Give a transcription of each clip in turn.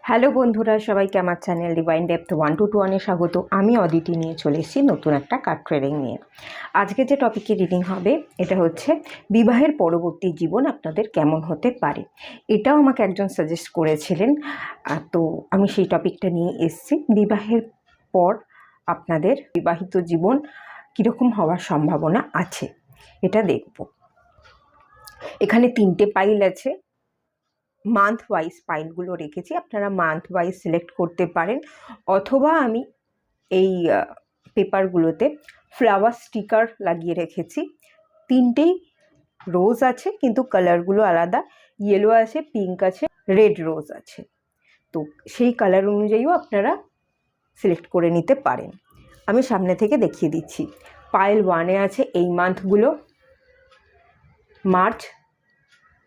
Hello বন্ধুরা, সবাইকে আমার চ্যানেল ডিভাইন ডেপথ 1 to 1 স্বাগত। আমি অদিতি নিয়ে চলে এসেছি নতুন একটা কার্ড ট্রেডিং নিয়ে। আজকে যে টপিকে রিডিং হবে এটা হচ্ছে বিবাহের পরবর্তী জীবন আপনাদের কেমন হতে পারে। এটাও আমাকে একজন সাজেস্ট করেছিলেন, তো আমি সেই টপিকটা নিয়ে এসেছি। বিবাহের পর আপনাদের বিবাহিত জীবন কীরকম হওয়ার সম্ভাবনা আছে এটা দেখব। এখানে 3টে পাইল আছে, মান্থ ওয়াইজ পাইলগুলো রেখেছি, আপনারা মান্থ ওয়াইজ সিলেক্ট করতে পারেন, অথবা আমি এই পেপারগুলোতে ফ্লাওয়ার স্টিকার লাগিয়ে রেখেছি। 3টেই রোজ আছে কিন্তু কালারগুলো আলাদা, ইয়েলো আছে, পিঙ্ক আছে, রেড রোজ আছে, তো সেই কালার অনুযায়ীও আপনারা সিলেক্ট করে নিতে পারেন। আমি সামনে থেকে দেখিয়ে দিচ্ছি। পাইল 1-এ আছে এই মান্থগুলো, মার্চ,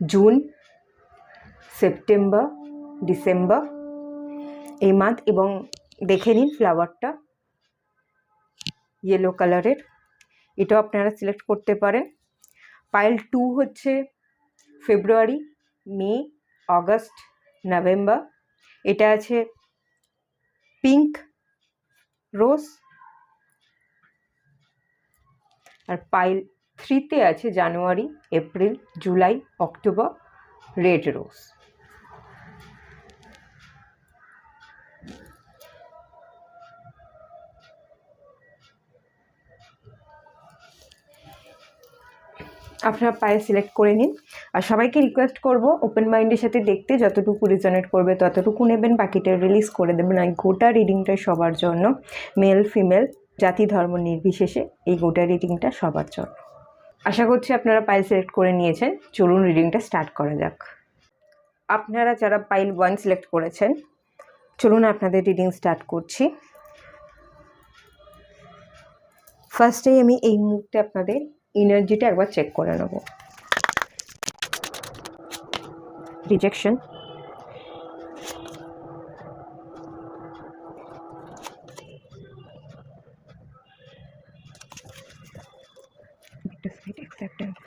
জুন, সেপ্টেম্বর, ডিসেম্বর এই মান্থ, এবং দেখে নিন ফ্লাওয়ারটা ইয়েলো কালারের, এটাও আপনারা সিলেক্ট করতে পারেন। পাইল 2 হচ্ছে ফেব্রুয়ারি, মে, অগস্ট, নভেম্বর, এটা আছে পিঙ্ক রোজ। আর পাইল 3-তে আছে January, April, July, October, red rose. আপনারা পায়ে সিলেক্ট করে নিন। আর সবাইকে রিকোয়েস্ট করব ওপেন মাইন্ডের সাথে দেখতে, যতটুকু রিজনেট করবে ততটুকু নেবেন, বাকিটা রিলিজ করে দেবেন। আর গোটা রিডিংটা সবার জন্য, মেল ফিমেল জাতি ধর্ম নির্বিশেষে এই গোটা রিডিংটা সবার জন্য। আশা করছি আপনারা পাইল সিলেক্ট করে নিয়েছেন। চলুন রিডিংটা স্টার্ট করা যাক। আপনারা যারা পাইল 1 সিলেক্ট করেছেন, চলুন আপনাদের রিডিং স্টার্ট করছি। ফার্স্টেই আমি এই মুহূর্তে আপনাদের এনার্জিটা একবার চেক করে নেব। Rejection, acceptance,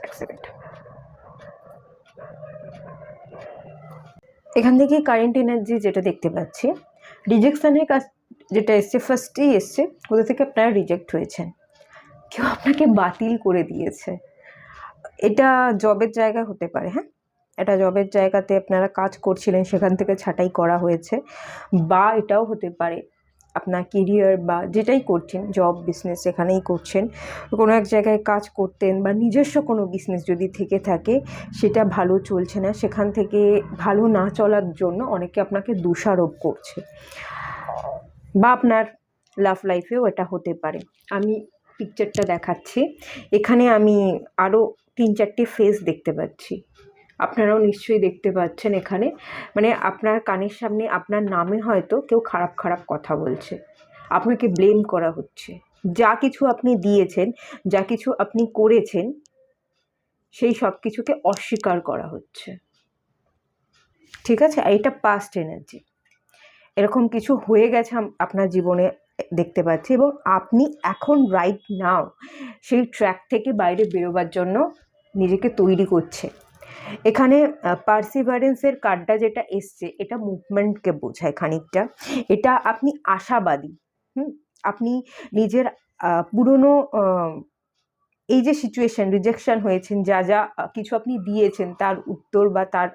accept। এখান থেকে কারেন্ট এনার্জি যেটা দেখতে পাচ্ছি, রিজেকশনের কাজ যেটা এসছে, ফার্স্টেই এসছে কোথা থেকে আপনারা রিজেক্ট হয়েছেন, কেউ আপনাকে বাতিল করে দিয়েছে। এটা জবের জায়গা হতে পারে, হ্যাঁ, এটা জবের জায়গাতে আপনারা কাজ করছিলেন, সেখান থেকে ছাঁটাই করা হয়েছে। বা এটাও হতে পারে আপনার কেরিয়ার বা যেটাই করছেন, জব বিজনেস যেখানেই করছেন, কোনো এক জায়গায় কাজ করতেন বা নিজস্ব কোনো বিজনেস যদি থেকে থাকে, সেটা ভালো চলছে না, সেখান থেকে ভালো না চলার জন্য অনেকে আপনাকে দোষারোপ করছে। বা আপনার লাভ লাইফেও এটা হতে পারে। আমি পিকচারটা দেখাচ্ছি, এখানে আমি আরও 3-4টে ফেস দেখতে পাচ্ছি, আপনারাও নিশ্চয়ই দেখতে পাচ্ছেন। এখানে মানে আপনার কানের সামনে আপনার নামে হয়তো কেউ খারাপ খারাপ কথা বলছে, আপনাকে ব্লেম করা হচ্ছে। যা কিছু আপনি দিয়েছেন, যা কিছু আপনি করেছেন, সেই সব কিছুকে অস্বীকার করা হচ্ছে, ঠিক আছে। আর এটা পাস্ট এনার্জি, এরকম কিছু হয়ে গেছে আপনার জীবনে দেখতে পাচ্ছি, এবং আপনি এখন রাইট নাও সেই ট্র্যাক থেকে বাইরে বেরোবার জন্য নিজেকে তৈরি করছে। এখানে পার্সিভারেন্সের কার্ডটা যেটা এসছে, এটা মুভমেন্টকে বোঝায় খানিকটা। এটা আপনি আশাবাদী, আপনি নিজের পুরনো এই যে সিচুয়েশন, রিজেকশন হয়েছেন, যা যা কিছু আপনি দিয়েছেন তার উত্তর বা তার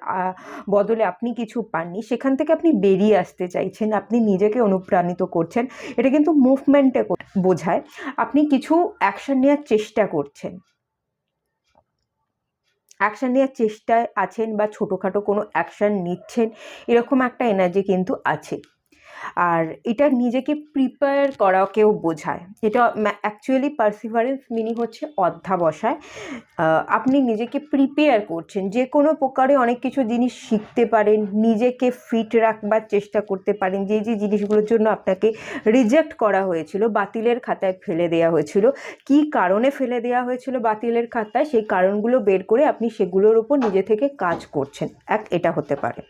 বদলে আপনি কিছু পাননি, সেখান থেকে আপনি বেরিয়ে আসতে চাইছেন, আপনি নিজেকে অনুপ্রাণিত করছেন। এটা কিন্তু মুভমেন্টে বোঝায়। আপনি কিছু অ্যাকশন নেওয়ার চেষ্টা করছেন, অ্যাকশান নেওয়ার চেষ্টায় আছেন বা ছোটোখাটো কোনো অ্যাকশান নিচ্ছেন, এরকম একটা এনার্জি কিন্তু আছে। আর এটা নিজেকে প্রিপেয়ার করাকেও বোঝায়। এটা অ্যাকচুয়ালি পার্সিভারেন্স মিনিং হচ্ছে অধ্যাবসায়। আপনি নিজেকে প্রিপেয়ার করছেন, যে কোনো প্রকারে অনেক কিছু জিনিস শিখতে পারেন, নিজেকে ফিট রাখবার চেষ্টা করতে পারেন। যে যে জিনিসগুলোর জন্য আপনাকে রিজেক্ট করা হয়েছিল, বাতিলের খাতায় ফেলে দেওয়া হয়েছিল, কী কারণে ফেলে দেওয়া হয়েছিল বাতিলের খাতায়, সেই কারণগুলো বের করে আপনি সেগুলোর উপর নিজে থেকে কাজ করছেন, এটা হতে পারে।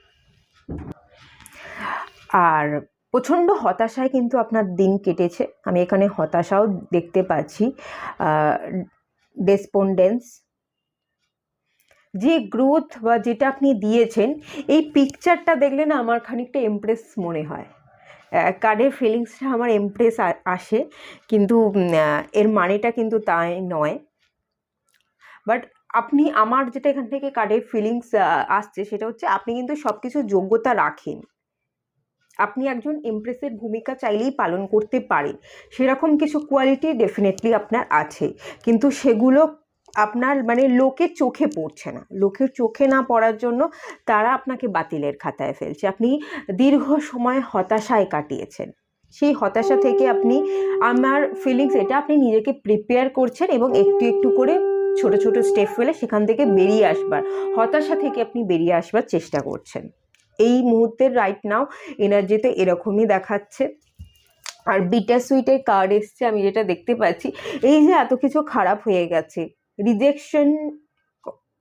আর প্রচণ্ড হতাশায় কিন্তু আপনার দিন কেটেছে, আমি এখানে হতাশাও দেখতে পাচ্ছি, ডেসপন্ডেন্স, যে গ্রোথ বা যেটা আপনি দিয়েছেন, এই পিকচারটা দেখলে না আমার খানিকটা ইমপ্রেস মনে হয়। কার্ডের ফিলিংসটা আমার ইমপ্রেস আসে, কিন্তু এর মানেটা কিন্তু তাই নয়। বাট আপনি, আমার যেটা এখান থেকে কার্ডের ফিলিংস আসছে সেটা হচ্ছে আপনি কিন্তু সব কিছু যোগ্যতা রাখেন। আপনি একজন এমপ্রেসের ভূমিকা চাইলেই পালন করতে পারেন, সেরকম কিছু কোয়ালিটি ডেফিনেটলি আপনার আছে, কিন্তু সেগুলো আপনার মানে লোকের চোখে পড়ছে না। লোকের চোখে না পড়ার জন্য তারা আপনাকে বাতিলের খাতায় ফেলছে। আপনি দীর্ঘ সময় হতাশায় কাটিয়েছেন, সেই হতাশা থেকে আপনি, আমার ফিলিংস এটা, আপনি নিজেকে প্রিপেয়ার করছেন এবং একটু একটু করে ছোট ছোট স্টেপ ফেলে সেখান থেকে বেরিয়ে আসবার, হতাশা থেকে আপনি বেরিয়ে আসবার চেষ্টা করছেন। এই মুহূর্তের রাইট নাও এনার্জিতে এরকমই দেখাচ্ছে। আর বিটার সুইটের কার্ড এসছে, আমি যেটা দেখতে পাচ্ছি, এই যে এত কিছু খারাপ হয়ে গেছে,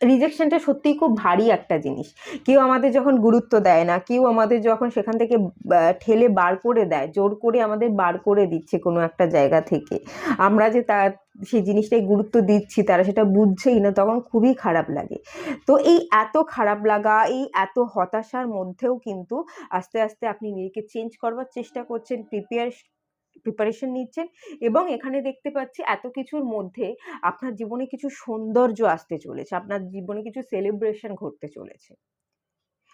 রিজেকশনটা সত্যিই খুব ভারী একটা জিনিস। কেউ আমাদের যখন গুরুত্ব দেয় না, কেউ আমাদের যখন সেখান থেকে ঠেলে বার করে দেয়, জোর করে আমাদের বার করে দিচ্ছে কোনো একটা জায়গা থেকে, আমরা যে তার সেই জিনিসটাই গুরুত্ব দিচ্ছি, তারা সেটা বুঝছেই না, তখন খুবই খারাপ লাগে। তো এই এত খারাপ লাগা, এই এত হতাশার মধ্যেও কিন্তু আস্তে আস্তে আপনি নিজেকে চেঞ্জ করবার চেষ্টা করছেন, প্রিপারেশন নিচ্ছেন, এবং এখানে দেখতে পাচ্ছি এত কিছুর মধ্যে আপনার জীবনে কিছু সৌন্দর্য আসতে চলেছে, আপনার জীবনে কিছু সেলিব্রেশন ঘটতে চলেছে।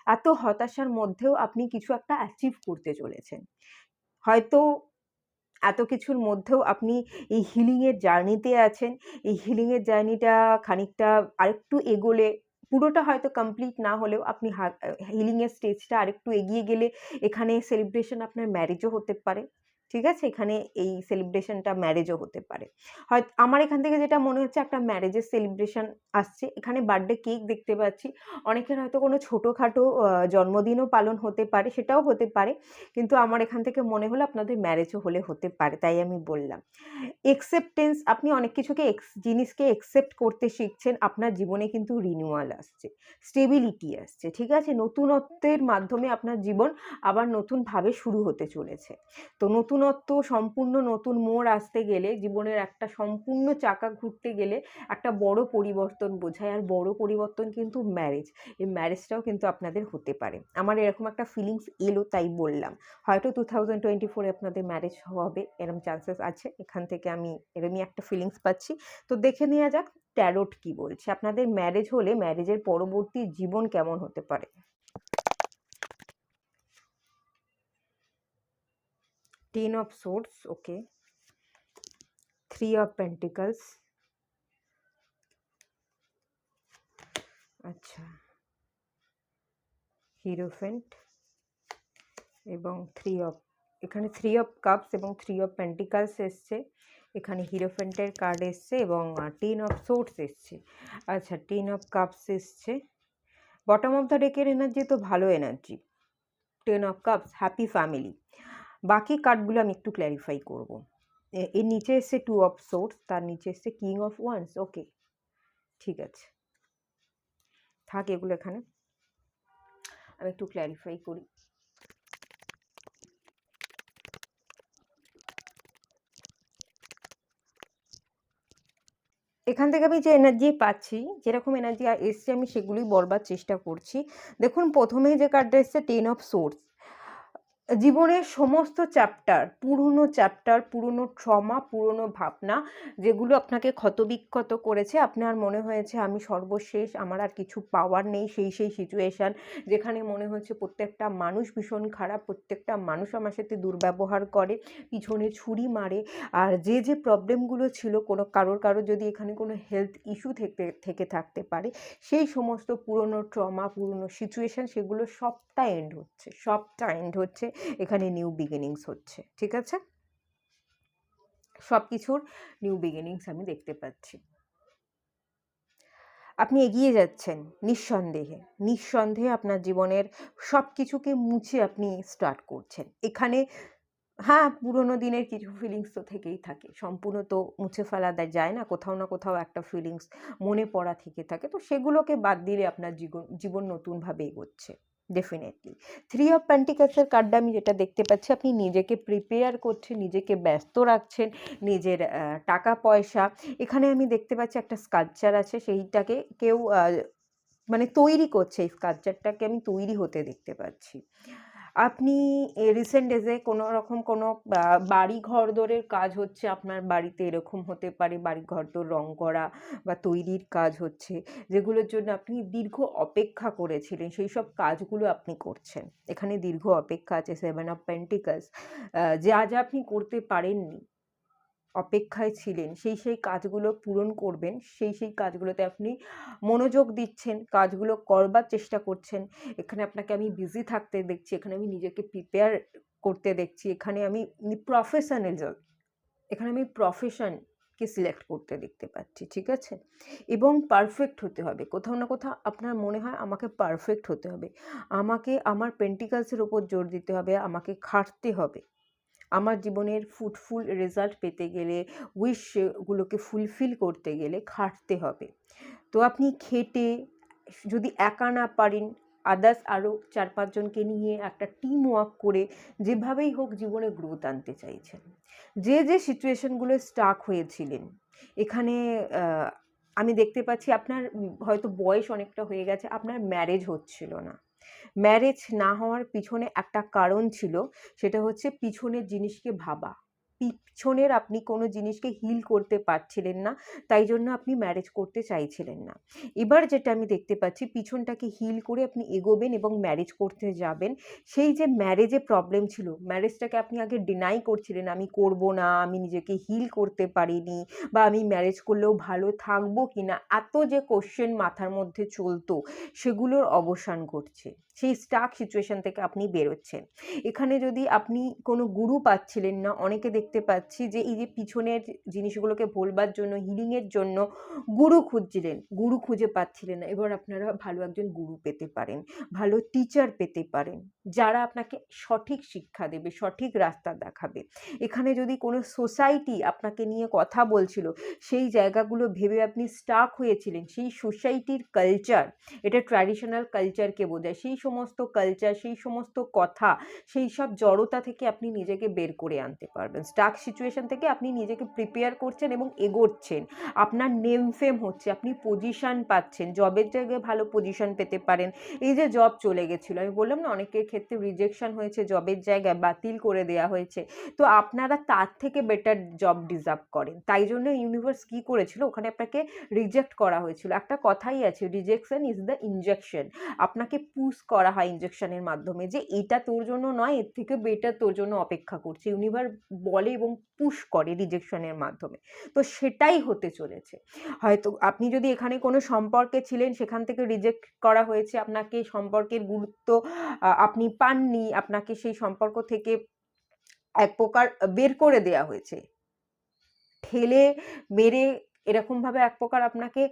এত হতাশার মধ্যেও আপনি কিছু একটা অ্যাচিভ করতে চলেছেন। হয়তো এত কিছুর মধ্যেও আপনি এই হিলিংয়ের জার্নিতে আছেন। এই হিলিংয়ের জার্নিটা খানিকটা আরেকটু এগোলে, পুরোটা হয়তো কমপ্লিট না হলেও আপনি হিলিংয়ের স্টেজটা আরেকটু এগিয়ে গেলে এখানে সেলিব্রেশন আপনার ম্যারেজও হতে পারে। ঠিক আছে, এখানে এই সেলিব্রেশনটা ম্যারেজও হতে পারে। হয়তো আমার এখান থেকে যেটা মনে হচ্ছে একটা ম্যারেজের সেলিব্রেশন আসছে। এখানে বার্থডে কেক দেখতে পাচ্ছি, অনেকের হয়তো কোনো ছোটোখাটো জন্মদিনও পালন হতে পারে, সেটাও হতে পারে, কিন্তু আমার এখান থেকে মনে হলো আপনাদের ম্যারেজও হলে হতে পারে, তাই আমি বললাম। একসেপ্টেন্স, আপনি অনেক কিছুকে জিনিসকে একসেপ্ট করতে শিখছেন। আপনার জীবনে কিন্তু রিনিউয়াল আসছে, স্টেবিলিটি আসছে, ঠিক আছে, নতুনত্বের মাধ্যমে আপনার জীবন আবার নতুনভাবে শুরু হতে চলেছে। তো নতুনত্ব, সম্পূর্ণ নতুন মোড় আসতে গেলে, জীবনের একটা সম্পূর্ণ চাকা ঘুরতে গেলে একটা বড় পরিবর্তন বোঝায়, আর বড় পরিবর্তন কিন্তু ম্যারেজ। এই ম্যারেজটাও কিন্তু আপনাদের হতে পারে, আমার এরকম একটা ফিলিংস এলো, তাই বললাম। হয়তো 2024-এ আপনাদের ম্যারেজ হবে, এরকম চান্সেস আছে। এখান থেকে আমি এরমই একটা ফিলিংস পাচ্ছি। তো দেখে নেওয়া যাক ট্যারোট কি বলছে, আপনাদের ম্যারেজ হলে ম্যারেজের পরবর্তী জীবন কেমন হতে পারে। 10 of Swords, okay, 3 of Pentacles, আচ্ছা, হিরোফেন্ট এবং 3 of, এখানে 3 of Cups এবং 3 of Pentacles এসছে, এখানে হিরোফেন্টের কার্ড এসছে এবং 10 of Swords এসছে। আচ্ছা, 10 of Cups এসছে। বটম অফ দ্য ডেকের এনার্জি তো ভালো energy, 10 of Cups, happy family. বাকি কার্ডগুলো আমি একটু ক্ল্যারিফাই করব। এর নিচে এসছে 2 of Swords, তার নিচে এসছে কিং অফ ওয়ান্স। ওকে, ঠিক আছে, থাক এগুলো এখানে, আমি একটু ক্ল্যারিফাই করি। এখান থেকে আমি যে এনার্জি পাচ্ছি, যেরকম এনার্জি এসছে, আমি সেগুলোই বলবার চেষ্টা করছি। দেখুন, প্রথমেই যে কার্ডটা এসছে 10 অফ সোর্স, জীবনের সমস্ত চ্যাপ্টার, পুরনো ট্রমা, পুরনো ভাবনা, যেগুলো আপনাকে ক্ষতবিক্ষত করেছে, আপনার মনে হয়েছে আমি সর্বশেষ, আমার আর কিছু পাওয়ার নেই, সেই সিচুয়েশান যেখানে মনে হচ্ছে প্রত্যেকটা মানুষ ভীষণ খারাপ, প্রত্যেকটা মানুষ আমার সাথে দুর্ব্যবহার করে, পিছনে ছুরি মারে, আর যে প্রবলেমগুলো ছিল, কারোর যদি এখানে কোনো হেলথ ইস্যু থেকে থাকতে পারে, সেই সমস্ত পুরনো ট্রমা, পুরনো সিচুয়েশান, সেগুলো সবটা এন্ড হচ্ছে, এখানে নিউ বিগিনিংস হচ্ছে। ঠিক আছে, সব কিছুর নিউ বিগিনিংস আমি দেখতে পাচ্ছি। আপনি এগিয়ে যাচ্ছেন নিঃসন্দেহে আপনার জীবনের সব কিছুকে মুছে আপনি স্টার্ট করছেন। এখানে হ্যাঁ, পুরোনো দিনের কিছু ফিলিংস তো থেকেই থাকে, সম্পূর্ণ তো মুছে ফেলা যায় না, কোথাও না কোথাও একটা ফিলিংস মনে পড়া থেকে থাকে, তো সেগুলোকে বাদ দিলে আপনার জীবন নতুনভাবে এগোচ্ছে ডেফিনেটলি। 3 অফ পেন্টিকলসের কার্ডটা আমি যেটা দেখতে পাচ্ছি, আপনি নিজেকে প্রিপেয়ার করছেন, নিজেকে ব্যস্ত রাখছেন, নিজের টাকা পয়সা, এখানে আমি দেখতে পাচ্ছি একটা স্কাল্পচার আছে, সেইটাকে কেউ মানে তৈরি করছে, এই স্কাল্পচারটাকে আমি তৈরি হতে দেখতে পাচ্ছি। আপনি রিসেন্ট ডেজে কোনো রকম কোনো বাড়ি ঘরদোরের কাজ হচ্ছে আপনার বাড়িতে, এরকম হতে পারে বাড়ি ঘরদোর রং করা বা তৈরির কাজ হচ্ছে, যেগুলোর জন্য আপনি দীর্ঘ অপেক্ষা করেছিলেন, সেই সব কাজগুলো আপনি করছেন। এখানে দীর্ঘ অপেক্ষা আছে, 7 অফ পেন্টিকলস। যা যা আপনি করতে পারেননি, অপেক্ষায় ছিলেন, সেই কাজগুলো পূরণ করবেন, সেই কাজগুলোতে আপনি মনোযোগ দিচ্ছেন, কাজগুলো করবার চেষ্টা করছেন। এখানে আপনাকে আমি বিজি থাকতে দেখছি, এখানে আমি নিজেকে প্রিপেয়ার করতে দেখছি, এখানে আমি প্রফেশনালিজম, এখানে আমি প্রফেশনকে সিলেক্ট করতে দেখতে পাচ্ছি, ঠিক আছে? এবং পারফেক্ট হতে হবে, কোথাও না কোথাও আপনার মনে হয় আমাকে পারফেক্ট হতে হবে, আমাকে আমার পেন্টিকালসের ওপর জোর দিতে হবে, আমাকে খাটতে হবে। আমার জীবনের ফ্রুটফুল রেজাল্ট পেতে গেলে, উইশগুলোকে ফুলফিল করতে গেলে খাটতে হবে। তো আপনি খেটে, যদি একা না পারেন, আদার্স আরও 4-5 জনকে নিয়ে একটা টিম ওয়ার্ক করে যেভাবেই হোক জীবনে গ্রোথ আনতে চাইছেন। যে সিচুয়েশনগুলো স্টাক হয়েছিলেন, এখানে আমি দেখতে পাচ্ছি আপনার হয়তো বয়স অনেকটা হয়ে গেছে, আপনার ম্যারেজ হচ্ছিল না। ম্যারেজ না হওয়ার পিছনে একটা কারণ ছিল, সেটা হচ্ছে পিছনের জিনিসকে ভাবা। পিছনের আপনি কোনো জিনিসকে হিল করতে পারছিলেন না, তাই জন্য আপনি ম্যারেজ করতে চাইছিলেন না। এবার যেটা আমি দেখতে পাচ্ছি, পিছনটাকে হিল করে আপনি এগোবেন এবং ম্যারেজ করতে যাবেন। সেই যে ম্যারেজে প্রবলেম ছিল, ম্যারেজটাকে আপনি আগে ডিনাই করছিলেন, আমি করব না, আমি নিজেকে হিল করতে পারিনি, বা আমি ম্যারেজ করলেও ভালো থাকবো কি না, এত যে কোশ্চেন মাথার মধ্যে চলতো, সেগুলোর অবসান ঘটছে। সেই স্টাক সিচুয়েশন থেকে আপনি বেরোচ্ছেন। এখানে যদি আপনি কোনো গুরু পাচ্ছিলেন না, অনেকে দেখতে পাচ্ছি যে এই যে পিছনের জিনিসগুলোকে ভোলবার জন্য, হিলিংয়ের জন্য গুরু খুঁজছিলেন, গুরু খুঁজে পাচ্ছিলেন না। এবার আপনারা ভালো একজন গুরু পেতে পারেন, ভালো টিচার পেতে পারেন, যারা আপনাকে সঠিক শিক্ষা দেবে, সঠিক রাস্তা দেখাবে। এখানে যদি কোনো সোসাইটি আপনাকে নিয়ে কথা বলছিল, সেই জায়গাগুলো ভেবে আপনি স্টাক হয়েছিলেন, সেই সোসাইটির কালচার, এটা ট্র্যাডিশনাল কালচারকে বোঝায়, সেই সমস্ত কালচার, সেই সমস্ত কথা, সেই সব জড়তা থেকে আপনি নিজেকে বের করে আনতে পারবেন। স্টাক সিচুয়েশন থেকে আপনি নিজেকে প্রিপেয়ার করছেন এবং এগোচ্ছেন, আপনার নেম ফেম হচ্ছে, আপনি পজিশন পাচ্ছেন, জবের জায়গায় ভালো পজিশন পেতে পারেন। এই যে জব চলে গেছিলো, আমি বললাম না অনেকের ক্ষেত্রে রিজেকশন হয়েছে, জবের জায়গায় বাতিল করে দেওয়া হয়েছে, তো আপনারা তার থেকে বেটার জব ডিজার্ভ করেন, তাই জন্য ইউনিভার্স কী করেছিল, ওখানে আপনাকে রিজেক্ট করা হয়েছিল। একটা কথাই আছে, রিজেকশন ইজ দ্য ইনজেকশন। আপনাকে পুশ করা হয় ইনজেকশনের মাধ্যমে, যে এটা তোর জন্য নয়, এর থেকে বেটার তোর জন্য অপেক্ষা করছে, ইউনিভার্স বলে এবং পুশ করে রিজেকশনের মাধ্যমে। তো সেটাই হতে চলেছে। হয়তো আপনি যদি এখানে কোনো সম্পর্কে ছিলেন, সেখান থেকে রিজেক্ট করা হয়েছে, আপনাকে সম্পর্কের গুরুত্ব আপনি পাননি, আপনাকে সেই সম্পর্ক থেকে এক প্রকার বের করে দেয়া হয়েছে, ঠেলে মেরে এরকমভাবে এক প্রকার আপনাকে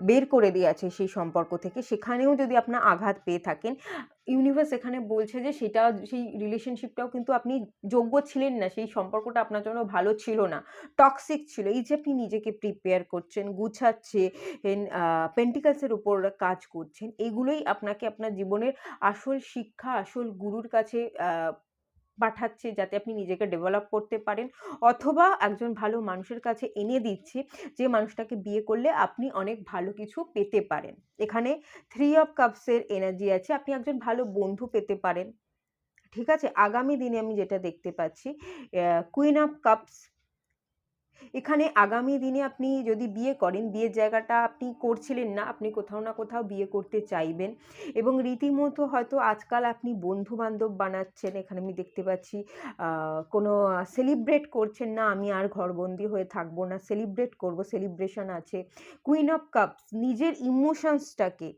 বের করে দিয়েছে সেই সম্পর্ক থেকে। সেখানেও যদি আপনার আঘাত পেয়ে থাকেন, ইউনিভার্স এখানে বলছে যে সেটা, সেই রিলেশনশিপটাও কিন্তু আপনি যোগ্য ছিলেন না, সেই সম্পর্কটা আপনার জন্য ভালো ছিল না, টক্সিক ছিল। এই যে আপনি নিজেকে প্রিপেয়ার করছেন, গুছাচ্ছেন, পেন্টিকালসের উপর কাজ করছেন, এগুলোই আপনাকে আপনার জীবনের আসল শিক্ষা, আসল গুরুর কাছে পাঠাচ্ছে, যাতে আপনি নিজেকে ডেভেলপ করতে পারেন, অথবা একজন ভালো মানুষের কাছে এনে দিচ্ছে, যে মানুষটাকে বিয়ে করলে আপনি অনেক ভালো কিছু পেতে পারেন। এখানে 3 অফ কাপসের এনার্জি আছে, আপনি একজন ভালো বন্ধু পেতে পারেন, ঠিক আছে? আগামী দিনে আমি যেটা দেখতে পাচ্ছি, কুইন অফ কাপস, এখানে আগামী দিনে আপনি যদি বিয়ে করেন, বিয়ের জায়গাটা আপনি করছিলেন না, আপনি কোথাও না কোথাও বিয়ে করতে চাইবেন, এবং রীতিমতো হয়তো আজকাল আপনি বন্ধু বান্ধব বানাচ্ছেন। এখানে আমি দেখতে পাচ্ছি কোনো সেলিব্রেট করছেন না, আমি আর ঘরবন্দি হয়ে থাকবো না, সেলিব্রেট করব, সেলিব্রেশন আছে। কুইন অফ কাপস, নিজের ইমোশনসটাকে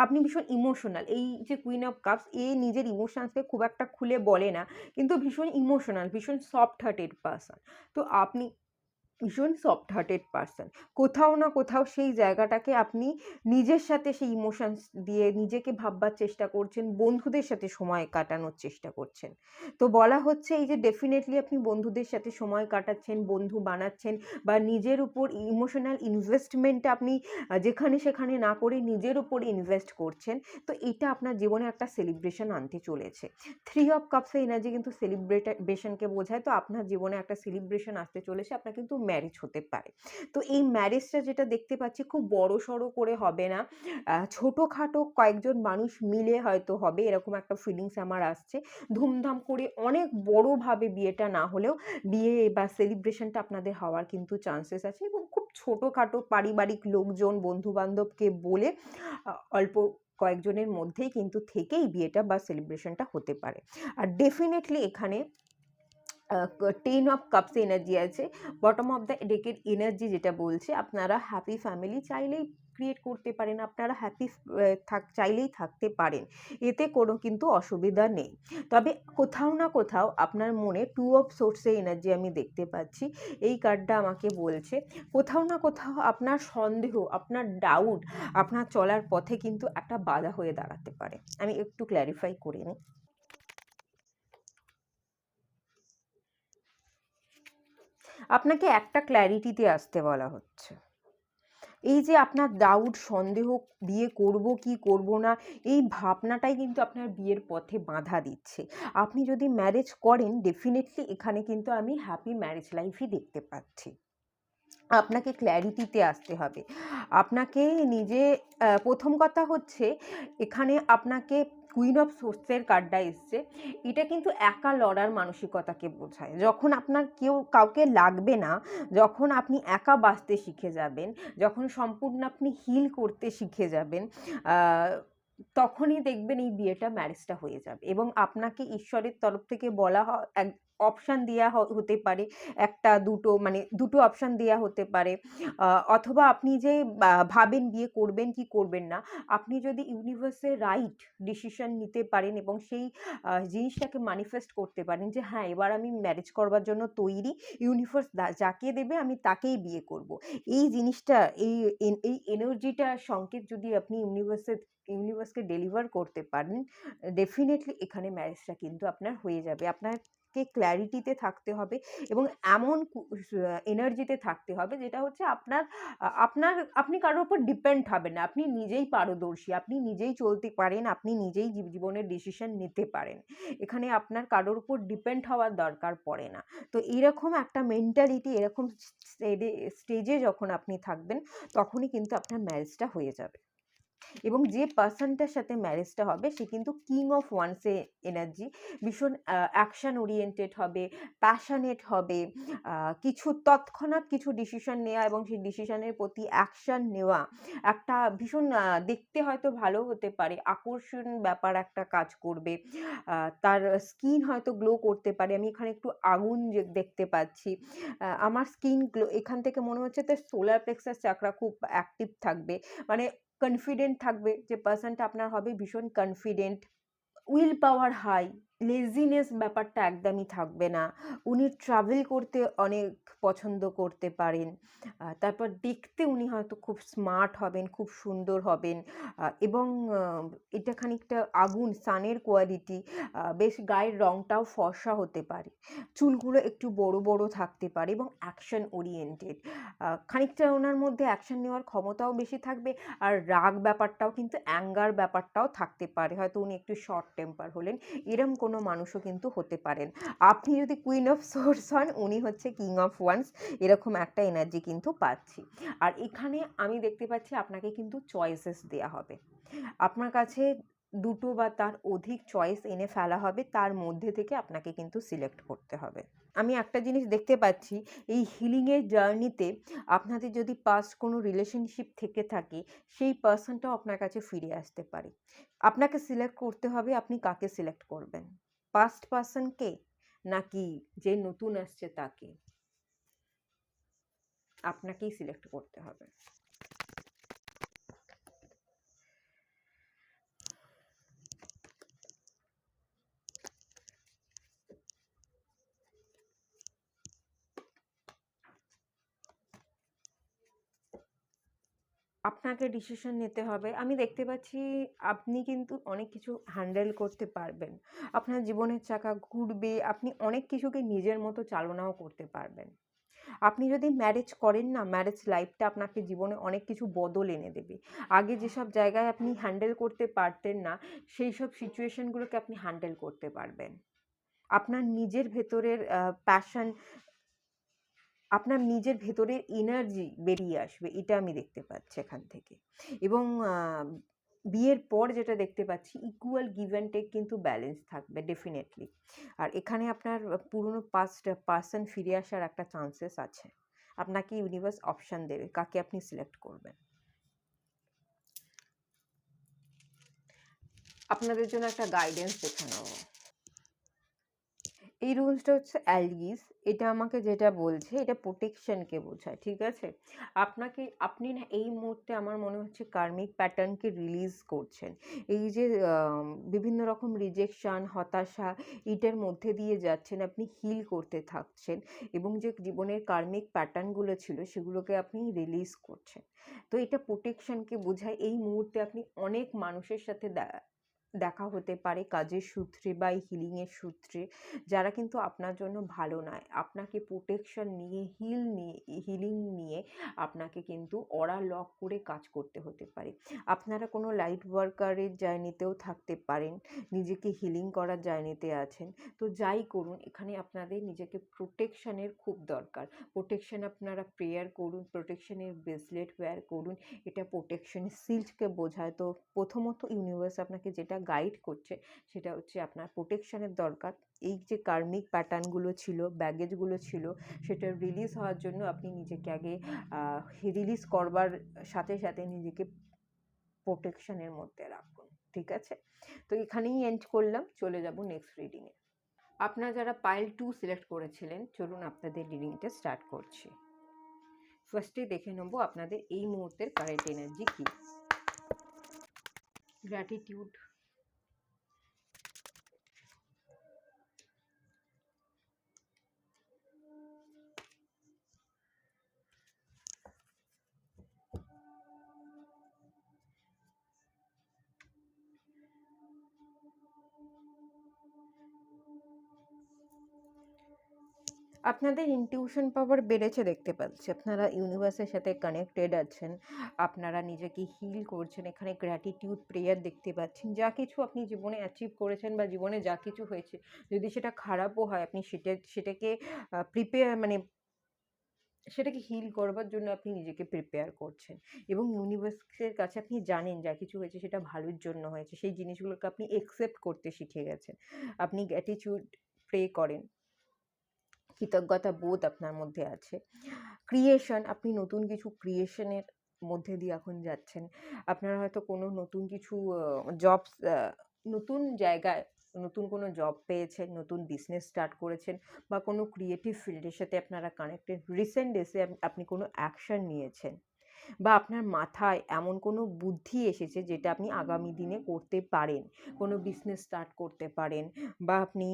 আপনি ভীষণ ইমোশনাল। এই যে কুইন অফ কাপস, এ নিজের ইমোশনসকে খুব একটা খুলে বলে না, কিন্তু ভীষণ ইমোশনাল, ভীষণ সফট হার্টেড পার্সন। তো আপনি ভীষণ সফট হার্টেড পার্সন, কোথাও না কোথাও সেই জায়গাটাকে আপনি নিজের সাথে সেই ইমোশনস দিয়ে নিজেকে ভাববার চেষ্টা করছেন, বন্ধুদের সাথে সময় কাটানোর চেষ্টা করছেন। তো বলা হচ্ছে এই যে ডেফিনেটলি আপনি বন্ধুদের সাথে সময় কাটাচ্ছেন, বন্ধু বানাচ্ছেন, বা নিজের উপর ইমোশনাল ইনভেস্টমেন্টটা আপনি যেখানে সেখানে না করে নিজের উপর ইনভেস্ট করছেন। তো এটা আপনার জীবনে একটা সেলিব্রেশন আনতে চলেছে। 3 অফ কাপসের এনার্জি কিন্তু সেলিব্রেশনকে বোঝায়, তো আপনার জীবনে একটা সেলিব্রেশন আসতে চলেছে, আপনার কিন্তু ম্যারেজ হতে পারে। তো এই ম্যারেজটা যেটা দেখতে পাচ্ছি খুব বড়সড় করে হবে না, ছোটোখাটো কয়েকজন মানুষ মিলে হয়তো হবে, এরকম একটা ফিলিংস আমার আসছে। ধুমধাম করে অনেক বড়োভাবে বিয়েটা না হলেও বিয়ে বা সেলিব্রেশনটা আপনাদের হওয়ার কিন্তু চান্সেস আছে, এবং খুব ছোটোখাটো পারিবারিক লোকজন বন্ধুবান্ধবকে বলে অল্প কয়েকজনের মধ্যেই কিন্তু থেকেই বিয়েটা বা সেলিব্রেশনটা হতে পারে। আর ডেফিনেটলি এখানে 10 অফ কাপস এনার্জি আছে, বটম অফ দ্য ডেকের এনার্জি যেটা বলছে আপনারা হ্যাপি ফ্যামিলি চাইলেই ক্রিয়েট করতে পারেন, আপনারা হ্যাপি চাইলেই থাকতে পারেন, এতে কোনো কিন্তু অসুবিধা নেই। তবে কোথাও না কোথাও আপনার মনে 2 অফ সোর্সের এনার্জি আমি দেখতে পাচ্ছি, এই কার্ডটা আমাকে বলছে কোথাও না কোথাও আপনার সন্দেহ, আপনার ডাউট আপনার চলার পথে কিন্তু একটা বাধা হয়ে দাঁড়াতে পারে। আমি একটু ক্ল্যারিফাই করে নিই। আপনাকে একটা ক্ল্যারিটিতে আসতে বলা হচ্ছে। এই যে আপনার ডাউট, সন্দেহ, বিয়ে করব কি করব না, এই ভাবনাটাই কিন্তু আপনার বিয়ের পথে বাধা দিচ্ছে। আপনি যদি ম্যারেজ করেন ডেফিনেটলি এখানে কিন্তু আমি হ্যাপি ম্যারেজ লাইফই দেখতে পাচ্ছি। আপনাকে ক্ল্যারিটিতে আসতে হবে। আপনাকে নিজে প্রথম কথা হচ্ছে এখানে আপনাকে কুইন অফ সোর্সের কার্ডটা এসছে, এটা কিন্তু একা লড়ার মানসিকতাকে বোঝায়। যখন আপনার কাউকে লাগবে না, যখন আপনি একা বাঁচতে শিখে যাবেন, যখন সম্পূর্ণ আপনি হিল করতে শিখে যাবেন, তখনই দেখবেন এই বিয়েটা ম্যারেজটা হয়ে যাবে। এবং আপনাকে ঈশ্বরের তরফ থেকে বলা হয়, অপশান দেওয়া হতে পারে, একটা দুটো, মানে দুটো অপশান দেওয়া হতে পারে। অথবা আপনি যে ভাবেন বিয়ে করবেন কি করবেন না, আপনি যদি ইউনিভার্সের রাইট ডিসিশন নিতে পারেন এবং সেই জিনিসটাকে ম্যানিফেস্ট করতে পারেন যে হ্যাঁ এবার আমি ম্যারেজ করবার জন্য তৈরি, ইউনিভার্স যাকে দেবে আমি তাকেই বিয়ে করব, এই জিনিসটা, এই এই এনার্জিটা সংকেত যদি আপনি ইউনিভার্সকে ডেলিভার করতে পারেন, ডেফিনেটলি এখানে ম্যারেজটা কিন্তু আপনার হয়ে যাবে। আপনাকে ক্ল্যারিটিতে থাকতে হবে এবং এমন এনার্জিতে থাকতে হবে যেটা হচ্ছে আপনি কারোর উপর ডিপেন্ড হবেন না, আপনি নিজেই পারদর্শী, আপনি নিজেই চলতে পারেন, আপনি নিজেই জীবনের ডিসিশন নিতে পারেন, এখানে আপনার কারোর উপর ডিপেন্ড হওয়ার দরকার পড়ে না। তো এরকম একটা মেন্টালিটি, এরকম স্টেজে যখন আপনি থাকবেন তখনই কিন্তু আপনার ম্যারেজটা হয়ে যাবে। এবং যে পার্সনটার সাথে ম্যারেজটা হবে সে কিন্তু কিং অফ ওয়ান্সে এনার্জি, ভীষণ অ্যাকশন ওরিয়েন্টেড হবে, প্যাশনেট হবে, কিছু তৎক্ষণাৎ কিছু ডিসিশন নেওয়া এবং সেই ডিসিশনের প্রতি অ্যাকশন নেওয়া, একটা ভীষণ দেখতে হয়তো ভালো হতে পারে, আকর্ষণ ব্যাপার একটা কাজ করবে, তার স্কিন হয়তো গ্লো করতে পারে। আমি এখানে একটু আগুন দেখতে পাচ্ছি, আমার স্কিন গ্লো, এখান থেকে মনে হচ্ছে তার সোলার প্লেক্সাস চাকরা খুব অ্যাক্টিভ থাকবে, মানে কনফিডেন্ট থাকবে, যে পার্সনটা আপনার হবে ভীষণ confident, will power high, laziness ব্যাপারটা একদমই থাকবে না, উনি ট্রাভেল করতে অনেক পছন্দ করতে পারেন, তারপর দেখতে উনি হয়তো খুব স্মার্ট হবেন, খুব সুন্দর হবেন, এবং এটা খানিকটা আগুন, সানের কোয়ালিটি, বেশ গায়ের রঙটাও ফর্সা হতে পারে, চুলগুলো একটু বড় বড় থাকতে পারে এবং অ্যাকশন ওরিয়েন্টেড, খানিকটা ওনার মধ্যে অ্যাকশন নেওয়ার ক্ষমতাও বেশি থাকবে, আর রাগ ব্যাপারটাও কিন্তু, অ্যাঙ্গার ব্যাপারটাও থাকতে পারে, হয়তো উনি একটু শর্ট টেম্পার হলেন, এরম কোনো মানুষও কিন্তু হতে পারেন। আপনি যদি কুইন অফ সোর্স হন, উনি হচ্ছে কিং অফ ওয়ান্স, এরকম একটা এনার্জি কিন্তু পাচ্ছি। আর এখানে আমি দেখতে পাচ্ছি আপনাকে কিন্তু চয়েসেস দেওয়া হবে, আপনার কাছে দুটো বা তার অধিক চয়েস এনে ফেলা হবে, তার মধ্যে থেকে আপনাকে কিন্তু সিলেক্ট করতে হবে। আমি একটা জিনিস দেখতে পাচ্ছি, এই হিলিংয়ের জার্নিতে আপনাদের যদি পাস্ট কোনো রিলেশনশিপ থেকে থাকে, সেই পার্সনটাও আপনার কাছে ফিরে আসতে পারে। আপনাকে সিলেক্ট করতে হবে আপনি কাকে সিলেক্ট করবেন, পাস্ট পার্সনকে নাকি যে নতুন আসছে তাকে, আপনাকেই সিলেক্ট করতে হবে। আপনাকে ডিসিশন নিতে হবে। আমি দেখতে পাচ্ছি আপনি কিন্তু অনেক কিছু হ্যান্ডেল করতে পারবেন। আপনার জীবনের চাকা ঘুরবে, আপনি অনেক কিছুকে নিজের মতো চালনাও করতে পারবেন। আপনি যদি ম্যারেজ করেন না, ম্যারেজ লাইফটা আপনাকে জীবনে অনেক কিছু বদল এনে দেবে। আগে যেসব জায়গায় আপনি হ্যান্ডেল করতে পারতেন না, সেই সব সিচুয়েশনগুলোকে আপনি হ্যান্ডেল করতে পারবেন। আপনার নিজের ভেতরের প্যাশন আপনার নিজের ভেতরের এনার্জি বেরিয়ে আসবে, এটা আমি দেখতে পাচ্ছি এখান থেকে। এবং বিয়ের পর যেটা দেখতে পাচ্ছি, ইকুয়াল গিভ অ্যান্ড টেক কিন্তু ব্যালেন্স থাকবে ডেফিনেটলি। আর এখানে আপনার পুরনো পাস্ট পার্সন ফিরে আসার একটা চান্সেস আছে। আপনাকে ইউনিভার্স অপশান দেবে কাকে আপনি সিলেক্ট করবেন। আপনাদের জন্য একটা গাইডেন্স দেখে নেব। এই রুলসটা হচ্ছে অ্যালিস, এটা আমাকে যেটা বলছে এটা প্রোটেকশনকে বোঝায়, ঠিক আছে? আপনি না এই মুহূর্তে আমার মনে হচ্ছে কার্মিক প্যাটার্নকে রিলিজ করছেন। এই যে বিভিন্ন রকম রিজেকশন, হতাশা, এটার মধ্যে দিয়ে যাচ্ছেন, আপনি হিল করতে থাকছেন এবং যে জীবনের কার্মিক প্যাটার্নগুলো ছিল সেগুলোকে আপনি রিলিজ করছেন। তো এটা প্রোটেকশনকে বোঝায়। এই মুহূর্তে আপনি অনেক মানুষের সাথে দেখা হতে পারে কাজের সূত্রে বা এই হিলিংয়ের সূত্রে, যারা কিন্তু আপনার জন্য ভালো নয়। আপনাকে প্রোটেকশন নিয়ে হিলিং নিয়ে আপনাকে কিন্তু অরা লক করে কাজ করতে হতে পারে। আপনারা কোনো লাইট ওয়ার্কারের জার্নিতেও থাকতে পারেন, নিজেকে হিলিং করার জার্নিতে আছেন। তো যাই করুন, এখানে আপনাদের নিজেকে প্রোটেকশনের খুব দরকার। প্রোটেকশন আপনারা প্রেয়ার করুন, প্রোটেকশনের ব্রেসলেট ওয়্যার করুন, এটা প্রোটেকশন শিল্ডকে বোঝায়। তো প্রথমত ইউনিভার্স আপনাকে যেটা গাইড করছে সেটা হচ্ছে আপনার প্রোটেকশনের দরকার। এই যে কার্মিক প্যাটার্নগুলো ছিল, ব্যাগেজগুলো ছিল, সেটা রিলিজ হওয়ার জন্য আপনি নিজেকে আগে রিলিজ করবার সাথে সাথে নিজেকে প্রোটেকশনের মধ্যে রাখুন, ঠিক আছে? তো এখানেই এন্ড করলাম, চলে যাব নেক্সট রিডিংয়ে। আপনারা যারা পাইল 2 সিলেক্ট করেছিলেন, চলুন আপনাদের রিডিংটা স্টার্ট করছি। ফার্স্টে দেখে নেব আপনাদের এই মুহূর্তের কারেন্ট এনার্জি কী। গ্র্যাটিটিউড, আপনাদের ইনটিউশন পাওয়ার বেড়েছে দেখতে পাচ্ছি। আপনারা ইউনিভার্সের সাথে কানেক্টেড আছেন, আপনারা নিজেকে হিল করছেন। এখানে গ্র্যাটিটিউড প্রেয়ার দেখতে পাচ্ছেন। যা কিছু আপনি জীবনে অ্যাচিভ করেছেন বা জীবনে যা কিছু হয়েছে, যদি সেটা খারাপও হয়, আপনি সেটাকে সেটাকে হিল করবার জন্য আপনি নিজেকে প্রিপেয়ার করছেন এবং ইউনিভার্সের কাছে আপনি জানেন যা কিছু হয়েছে সেটা ভালোর জন্য হয়েছে। সেই জিনিসগুলোকে আপনি একসেপ্ট করতে শিখে গেছেন। আপনি গ্র্যাটিটিউড প্রে করেন, কৃতজ্ঞতা বোধ আপনার মধ্যে আছে। ক্রিয়েশন, আপনি নতুন কিছু ক্রিয়েশনের মধ্যে দিয়ে এখন যাচ্ছেন। আপনারা হয়তো কোনো নতুন কিছু জবস, নতুন জায়গায় নতুন কোনো জব পেয়েছেন, নতুন বিজনেস স্টার্ট করেছেন বা কোনো ক্রিয়েটিভ ফিল্ডের সাথে আপনারা কানেক্টেড। রিসেন্ট ডেসে আপনি কোনো অ্যাকশন নিয়েছেন বা আপনার মাথায় এমন কোনো বুদ্ধি এসেছে যেটা আপনি আগামী দিনে করতে পারেন। কোনো বিজনেস স্টার্ট করতে পারেন বা আপনি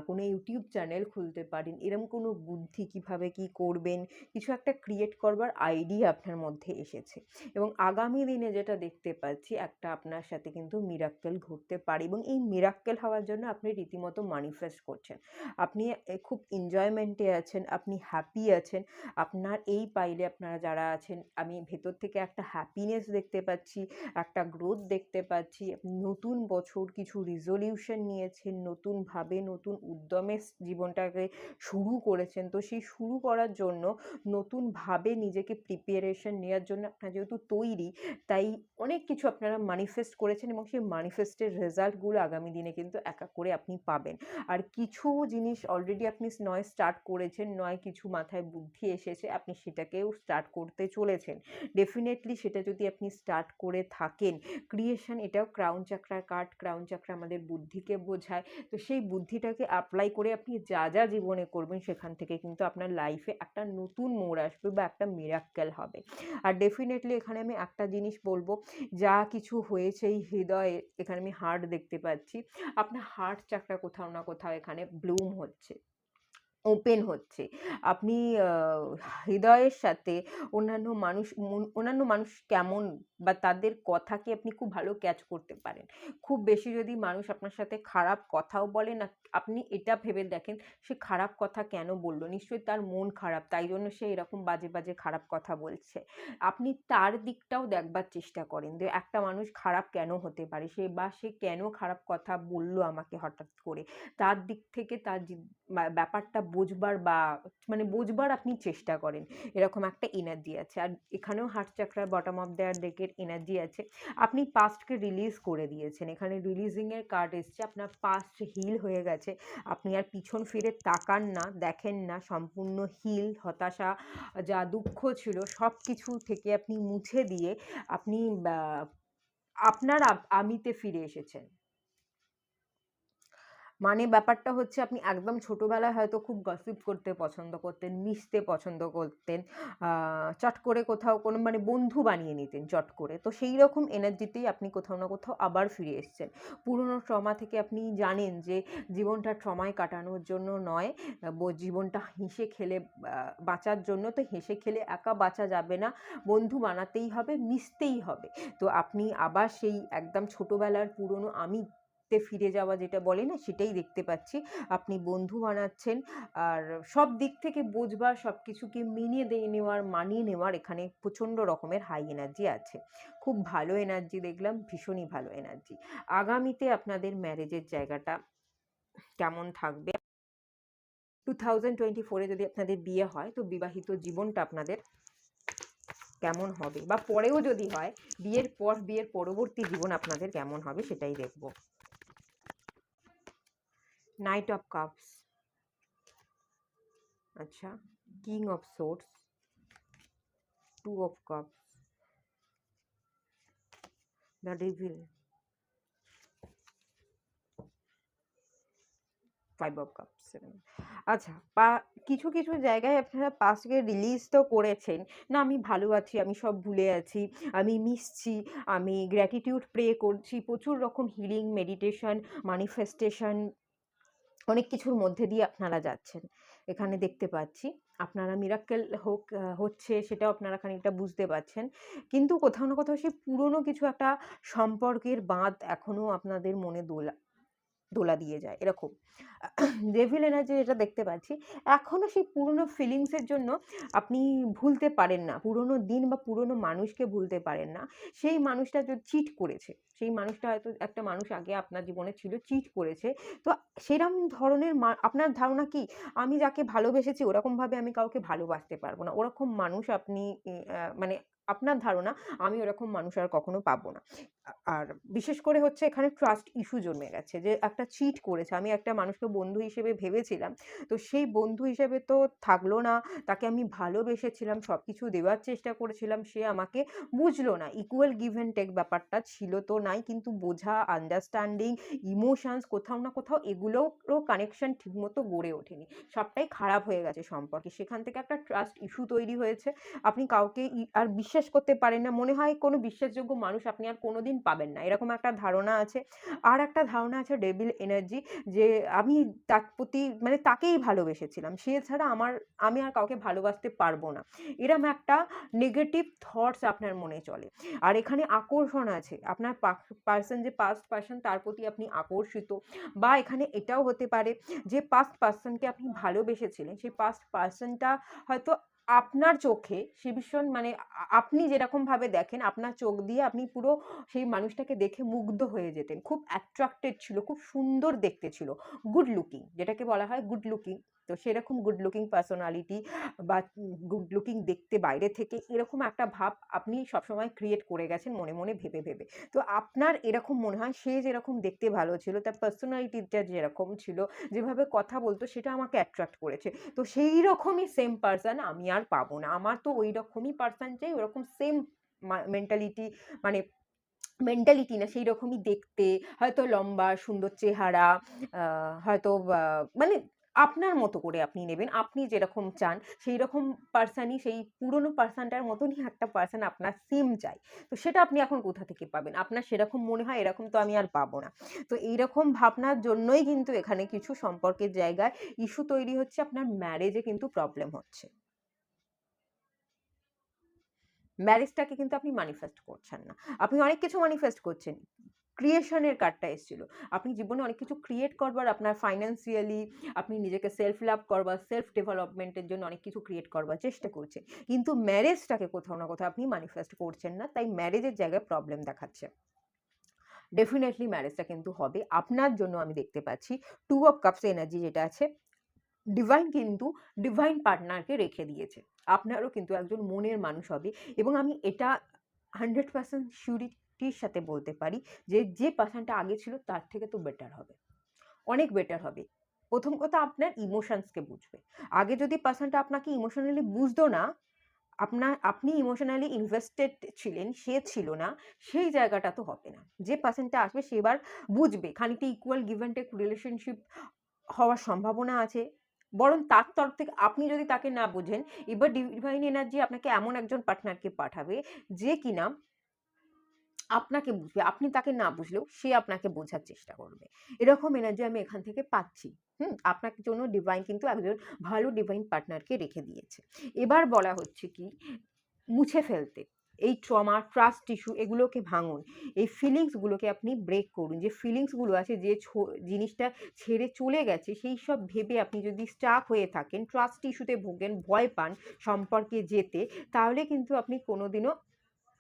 কোনো ইউটিউব চ্যানেল খুলতে পারেন। এরকম কোনো বুদ্ধি, কীভাবে কী করবেন, কিছু একটা ক্রিয়েট করবার আইডিয়া আপনার মধ্যে এসেছে এবং আগামী দিনে যেটা দেখতে পাচ্ছি, একটা আপনার সাথে কিন্তু মিরাক্কেল ঘটতে পারে এবং এই মিরাক্কেল হওয়ার জন্য আপনি রীতিমতো ম্যানিফেস্ট করছেন। আপনি খুব এনজয়মেন্টে আছেন, আপনি হ্যাপি আছেন। আপনার এই পাইলে আপনারা যারা আছেন, আমি ভেতর থেকে একটা হ্যাপিনেস দেখতে পাচ্ছি, একটা গ্রোথ দেখতে পাচ্ছি। নতুন বছর কিছু রিজলিউশন নিয়েছেন, নতুনভাবে নতুন উদ্যমে জীবনটাকে শুরু করেছেন। তো সেই শুরু করার জন্য নতুনভাবে নিজেকে প্রিপারেশন নেওয়ার জন্য আপনারা যেহেতু তৈরি, তাই অনেক কিছু আপনারা ম্যানিফেস্ট করেছেন এবং সেই ম্যানিফেস্টের রেজাল্টগুলো আগামী দিনে কিন্তু এক এক করে আপনি পাবেন। আর কিছু জিনিস অলরেডি আপনি নয় স্টার্ট করেছেন, নয় কিছু মাথায় বুদ্ধি এসেছে, আপনি সেটাকেও স্টার্ট করতে চলেছেন। ডেফিনেটলি সেটা যদি আপনি স্টার্ট করে থাকেন, ক্রিয়েশন, এটাও ক্রাউন চাকরার কার্ড। ক্রাউন চাকরা আমাদের বুদ্ধিকে বোঝায়। তো সেই বুদ্ধিটাকে অ্যাপ্লাই করে আপনি যা যা জীবনে করবেন, সেখান থেকে কিন্তু আপনার লাইফে একটা নতুন মোড় আসবে বা একটা মিরাক্কেল হবে। আর ডেফিনেটলি এখানে আমি একটা জিনিস বলবো, যা কিছু হয়েছে এই হৃদয়ে, এখানে আমি হার্ট দেখতে পাচ্ছি, আপনার হার্ট চাকরা কোথাও না কোথাও এখানে ব্লুম হচ্ছে, ওপেন হচ্ছে। আপনি হৃদয়ের সাথে অন্যান্য মানুষ কেমন বা তাদের কথাকে আপনি খুব ভালো ক্যাচ করতে পারেন। খুব বেশি যদি মানুষ আপনার সাথে খারাপ কথাও বলে না, আপনি এটা ভেবে দেখেন সে খারাপ কথা কেন বলল? নিশ্চয়ই তার মন খারাপ, তাই জন্য সে এরকম বাজে বাজে খারাপ কথা বলছে। আপনি তার দিকটাও দেখবার চেষ্টা করেন যে একটা মানুষ খারাপ কেন হতে পারে, সে কেন খারাপ কথা বলল আমাকে হঠাৎ করে। তার দিক থেকে তার ব্যাপারটা বোঝবার বা মানে বোঝবার আপনি চেষ্টা করেন, এরকম একটা এনার্জি আছে। আর এখানেও হার্ট চাকরার বটম অফ দেয়ার ডেকের এনার্জি আছে। আপনি পাস্টকে রিলিজ করে দিয়েছেন, এখানে রিলিজিংয়ের কার্ড এসছে, আপনার পাস্ট হিল হয়ে গেছে, আপনি আর পিছন ফিরে তাকান না, দেখেন না, সম্পূর্ণ হিল। হতাশা, যা দুঃখ ছিল সব কিছু থেকে আপনি মুছে দিয়ে আপনি আপনার আমিতে ফিরে এসেছেন। মানে ব্যাপারটা হচ্ছে আপনি একদম ছোটবেলায় হয়তো খুব গসিপ করতে পছন্দ করতেন, মিশতে পছন্দ করতেন, চট করে কোথাও কোনো মানে বন্ধু বানিয়ে নিতেন চট করে। তো সেই রকম এনার্জিতেই আপনি কোথাও না কোথাও আবার ফিরে এসেছেন। পুরনো ট্রমা থেকে আপনি জানেন যে জীবনটা ট্রমায় কাটানোর জন্য নয়, জীবনটা হেসে খেলে বাঁচার জন্য। তো হেসে খেলে একা বাঁচা যাবে না, বন্ধু বানাতেই হবে, মিশতেই হবে। তো আপনি আবার সেই একদম ছোটবেলার পুরনো আমি ফিরে যাওয়া যেটা বলে না, সেটাই দেখতে পাচ্ছি। আপনি বন্ধু বানাচ্ছেন, আর সব দিক থেকে বোঝবার, সব কিছুকে মেনে নেওয়ার, মানিয়ে নেওয়ার এখানে প্রচণ্ড রকমের হাই এনার্জি আছে। খুব ভালো এনার্জি দেখলাম, ভীষণই ভালো এনার্জি। আগামীতে আপনাদের ম্যারেজের জায়গাটা কেমন থাকবে? 2024-এ যদি আপনাদের বিয়ে হয়, তো বিবাহিত জীবনটা আপনাদের কেমন হবে, বা পরেও যদি হয়, বিয়ের পর, বিয়ের পরবর্তী জীবন আপনাদের কেমন হবে সেটাই দেখব। নাইট অফ কাপস, আচ্ছা, king of swords, two of cups, the devil, five of cups. আচ্ছা, কিছু কিছু জায়গায় আপনারা পাস্টকে রিলিজ তো করেছেন, না আমি ভালো আছি, আমি সব ভুলে আছি, আমি মিশছি, আমি গ্র্যাটিটিউড প্রে করছি, প্রচুর রকম হিলিং, মেডিটেশন, ম্যানিফেস্টেশন, অনেক কিছুর মধ্যে দিয়ে আপনারা যাচ্ছেন এখানে দেখতে পাচ্ছি। আপনারা মিরাক্কেল হচ্ছে সেটাও আপনারা খানিকটা বুঝতে পারছেন, কিন্তু কোথাও না কোথাও সেই পুরনো কিছু একটা সম্পর্কের বাঁধ এখনো আপনাদের মনে দোলা দিয়ে যায় এরকম। ডেভিল এনার্জি যেটা দেখতে পাচ্ছি, এখনো সেই পুরনো ফিলিংসের জন্য আপনি ভুলতে পারেন না, পুরনো দিন বা পুরনো মানুষকে ভুলতে পারেন না। সেই মানুষটা যে চিট করেছে, সেই মানুষটা হয়তো একটা মানুষ আগে আপনার জীবনে ছিল, চিট করেছে। তো সেরম ধরনের আপনার ধারণা কি, আমি যাকে ভালোবেসেছি ওরকমভাবে আমি কাউকে ভালোবাসতে পারবো না, ওরকম মানুষ আপনি মানে আপনার ধারণা আমি ওরকম মানুষ আর কখনো পাবো না। আর বিশেষ করে হচ্ছে এখানে ট্রাস্ট ইস্যু জন্মে গেছে, যে একটা চিট করেছে। আমি একটা মানুষকে বন্ধু হিসেবে ভেবেছিলাম, তো সেই বন্ধু হিসেবে তো থাকলো না, তাকে আমি ভালোবেসেছিলাম, সব কিছু দেওয়ার চেষ্টা করেছিলাম, সে আমাকে বুঝলো না। ইকুয়াল গিভ অ্যান্ড টেক ব্যাপারটা ছিল তো নাই, কিন্তু বোঝা, আন্ডারস্ট্যান্ডিং, ইমোশনস, কোথাও না কোথাও এগুলোরও কানেকশন ঠিকমতো গড়ে ওঠেনি, সবটাই খারাপ হয়ে গেছে সম্পর্কে। সেখান থেকে একটা ট্রাস্ট ইস্যু তৈরি হয়েছে, আপনি কাউকে আর বিশ্বাস করতে পারেন না, মনে হয় কোনো বিশ্বাসযোগ্য মানুষ আপনি আর কোনোদিন পাবেন না, এরকম একটা ধারণা আছে। আর একটা ধারণা আছে ডেভিল এনার্জি, যে আমি তার প্রতি মানে তাকেই ভালোবেসেছিলাম, সে ছাড়া আমি আর কাউকে ভালোবাসতে পারবো না, এরম একটা নেগেটিভ থটস আপনার মনে চলে। আর এখানে আকর্ষণ আছে, আপনার পার্সন, যে পাস্ট পার্সন, তার প্রতি আপনি আকর্ষিত। বা এখানে এটাও হতে পারে যে পাস্ট পার্সনকে আপনি ভালোবেসেছিলেন, সেই পাস্ট পার্সনটা হয়তো আপনার চোখে সে ভীষণ মানে আপনি যেরকমভাবে দেখেন, আপনার চোখ দিয়ে আপনি পুরো সেই মানুষটাকে দেখে মুগ্ধ হয়ে যেতেন, খুব অ্যাট্রাক্টেড ছিল, খুব সুন্দর দেখতে ছিল, গুড লুকিং, যেটাকে বলা হয় গুড লুকিং। তো সেরকম গুড লুকিং পার্সোনালিটি বা গুড লুকিং দেখতে বাইরে থেকে, এরকম একটা ভাব আপনি সবসময় ক্রিয়েট করে গেছেন মনে মনে ভেবে ভেবে। তো আপনার এরকম মনে হয় সে যেরকম দেখতে ভালো ছিল, তার পার্সোনালিটিটা যেরকম ছিল, যেভাবে কথা বলতো, সেটা আমাকে অ্যাট্রাক্ট করেছে। তো সেই রকমই সেম পার্সন আমি আর পাবো না, আমার তো ওই রকমই পার্সন চাই, ওরকম সেম মেন্টালিটি, মানে মেন্টালিটি না, সেই রকমই দেখতে, হয়তো লম্বা, সুন্দর চেহারা, হয়তো মানে আপনার মতো করে আপনি নেবেন, আপনি যেরকম চান সেই রকম পার্সনই, সেই পুরনো পার্সনটার মতনই একটা পার্সন আপনার সেম চাই। তো সেটা আপনি এখন কোথা থেকে পাবেন? আপনার সেরকম মনে হয় এরকম তো আমি আর পাবো না। তো এইরকম ভাবনার জন্যই কিন্তু এখানে কিছু সম্পর্কের জায়গায় ইস্যু তৈরি হচ্ছে, আপনার ম্যারেজে কিন্তু প্রবলেম হচ্ছে। ম্যারেজটাকে কিন্তু আপনি ম্যানিফেস্ট করছেন না, আপনি অনেক কিছু ম্যানিফেস্ট করছেন। ক্রিয়েশনের কার্ডটা এসেছিল, আপনি জীবনে অনেক কিছু ক্রিয়েট করবার, আপনার ফাইন্যান্সিয়ালি আপনি নিজেকে সেলফ লাভ করবার, সেলফ ডেভেলপমেন্টের জন্য অনেক কিছু ক্রিয়েট করবার চেষ্টা করছেন, কিন্তু ম্যারেজটাকে কোথাও না কোথাও আপনি ম্যানিফেস্ট করছেন না, তাই ম্যারেজের জায়গায় প্রবলেম দেখাচ্ছে। ডেফিনেটলি ম্যারেজটা কিন্তু হবে আপনার জন্য, আমি দেখতে পাচ্ছি টু অফ কাপস এনার্জি যেটা আছে, ডিভাইন কিন্তু ডিভাইন পার্টনারকে রেখে দিয়েছে। আপনারও কিন্তু একজন মনের মানুষ হবে, এবং আমি এটা 100% সিউরিটির সাথে বলতে পারি যে যে পার্সনটা আগে ছিল তার থেকে তো বেটার হবে, অনেক বেটার হবে। প্রথম কথা, আপনার ইমোশনসকে বুঝবে। আগে যদি পার্সনটা আপনাকে ইমোশনালি বুঝতো না, আপনি ইমোশনালি ইনভেস্টেড ছিলেন, সে ছিল না, সেই জায়গাটা তো হবে না। যে পার্সনটা আসবে সে এবার বুঝবে, খানিকটা equal give and take relationship হওয়ার সম্ভাবনা আছে। বরং তার তরফ থেকে আপনি যদি তাকে না বোঝেন, এবার ডিভাইন এনার্জি আপনাকে এমন একজন পার্টনারকে পাঠাবে যে কিনা আপনাকে বুঝবে, আপনি তাকে না বুঝলেও সে আপনাকে বোঝার চেষ্টা করবে। এরকম এনার্জি আমি এখান থেকে পাচ্ছি। আপনার জন্য ডিভাইন কিন্তু একজন ভালো ডিভাইন পার্টনারকে রেখে দিয়েছে। এবার বলা হচ্ছে কি, মুছে ফেলতে এই ট্রমা, ট্রাস্ট ইস্যু, এগুলোকে ভাঙুন। এই ফিলিংসগুলোকে আপনি ব্রেক করুন। যে ফিলিংসগুলো আছে, যে জিনিসটা ছেড়ে চলে গেছে, সেই সব ভেবে আপনি যদি স্টাক হয়ে থাকেন, ট্রাস্ট ইস্যুতে ভোগেন, ভয় পান সম্পর্কে যেতে, তাহলে কিন্তু আপনি কোনোদিনও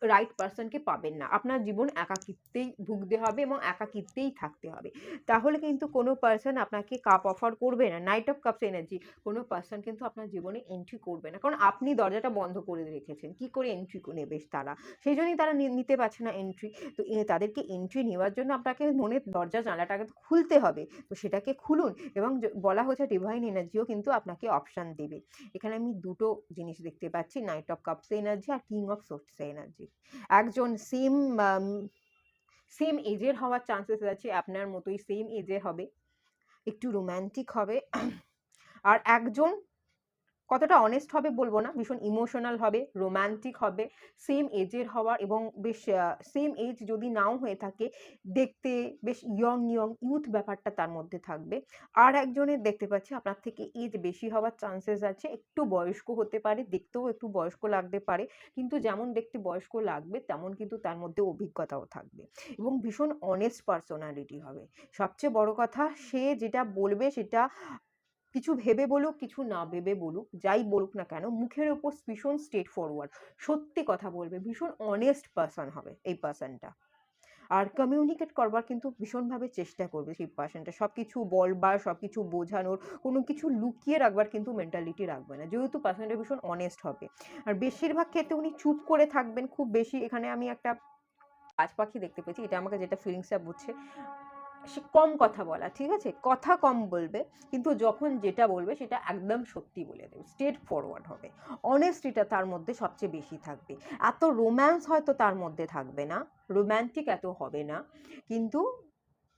রাইট পার্সনকে পাবেন না। আপনার জীবন একাকিত্বেই ভুগতে হবে এবং একাকিত্বেই থাকতে হবে। তাহলে কিন্তু কোনো পার্সন আপনাকে কাপ অফার করবে না। নাইট অফ কাপস এনার্জি, কোনো পার্সন কিন্তু আপনার জীবনে এন্ট্রি করবে না, কারণ আপনি দরজাটা বন্ধ করে রেখেছেন। কি করে এন্ট্রি নেবে তারা? সেই জন্যই তারা নিতে পারছে না এন্ট্রি। তো তাদেরকে এন্ট্রি নেওয়ার জন্য আপনাকে মনের দরজা জানলাটাকে খুলতে হবে। তো সেটাকে খুলুন, এবং বলা হচ্ছে ডিভাইন এনার্জিও কিন্তু আপনাকে অপশান দেবে। এখানে আমি দুটো জিনিস দেখতে পাচ্ছি, নাইট অফ কাপস এনার্জি আর কিং অফ সোর্স এনার্জি। একজন সেম এজের হওয়ার চান্সেস আছে, আপনার মতোই সেম এজের হবে, একটু রোম্যান্টিক হবে। আর একজন কতটা অনেস্ট হবে বলবো না, ভীষণ ইমোশনাল হবে, রোম্যান্টিক হবে, সেম এজের হওয়ার, এবং বেশ সেম এজ যদি নাও হয়ে থাকে, দেখতে বেশ ইউথ ব্যাপারটা তার মধ্যে থাকবে। আর একজনের দেখতে পাচ্ছি আপনার থেকে এজ বেশি হওয়ার চান্সেস আছে, একটু বয়স্ক হতে পারে, দেখতেও একটু বয়স্ক লাগতে পারে, কিন্তু যেমন দেখতে বয়স্ক লাগবে তেমন কিন্তু তার মধ্যে অভিজ্ঞতাও থাকবে, এবং ভীষণ অনেস্ট পার্সোনালিটি হবে। সবচেয়ে বড় কথা, সে যেটা বলবে সেটা কিছু ভেবে বলুক, কিছু না ভেবে বলুক, যাই বলুক না কেন, মুখের ওপর ভীষণ স্ট্রেট ফরওয়ার্ড, সত্যি কথা বলবে, ভীষণ অনেস্ট পার্সন হবে এই পার্সনটা। আর কমিউনিকেট করবার কিন্তু ভীষণভাবে চেষ্টা করবে সেই পার্সনটা, সব কিছু বলবার, সব কিছু বোঝানোর, কোনো কিছু লুকিয়ে রাখবার কিন্তু মেন্টালিটি রাখবে না, যেহেতু পার্সনটা ভীষণ অনেস্ট হবে। আর বেশিরভাগ ক্ষেত্রে উনি চুপ করে থাকবেন খুব বেশি। এখানে আমি একটা বাজ পাখি দেখতে পেয়েছি, এটা আমাকে যেটা ফিলিংসটা বুঝছে, সে কম কথা বলা, ঠিক আছে, কথা কম বলবে, কিন্তু যখন যেটা বলবে সেটা একদম সত্যি বলে দেবে, স্ট্রেট ফরওয়ার্ড হবে, অনেস্টিটা তার মধ্যে সবচেয়ে বেশি থাকবে। এত রোম্যান্স হয়তো তার মধ্যে থাকবে না, রোম্যান্টিক এত হবে না, কিন্তু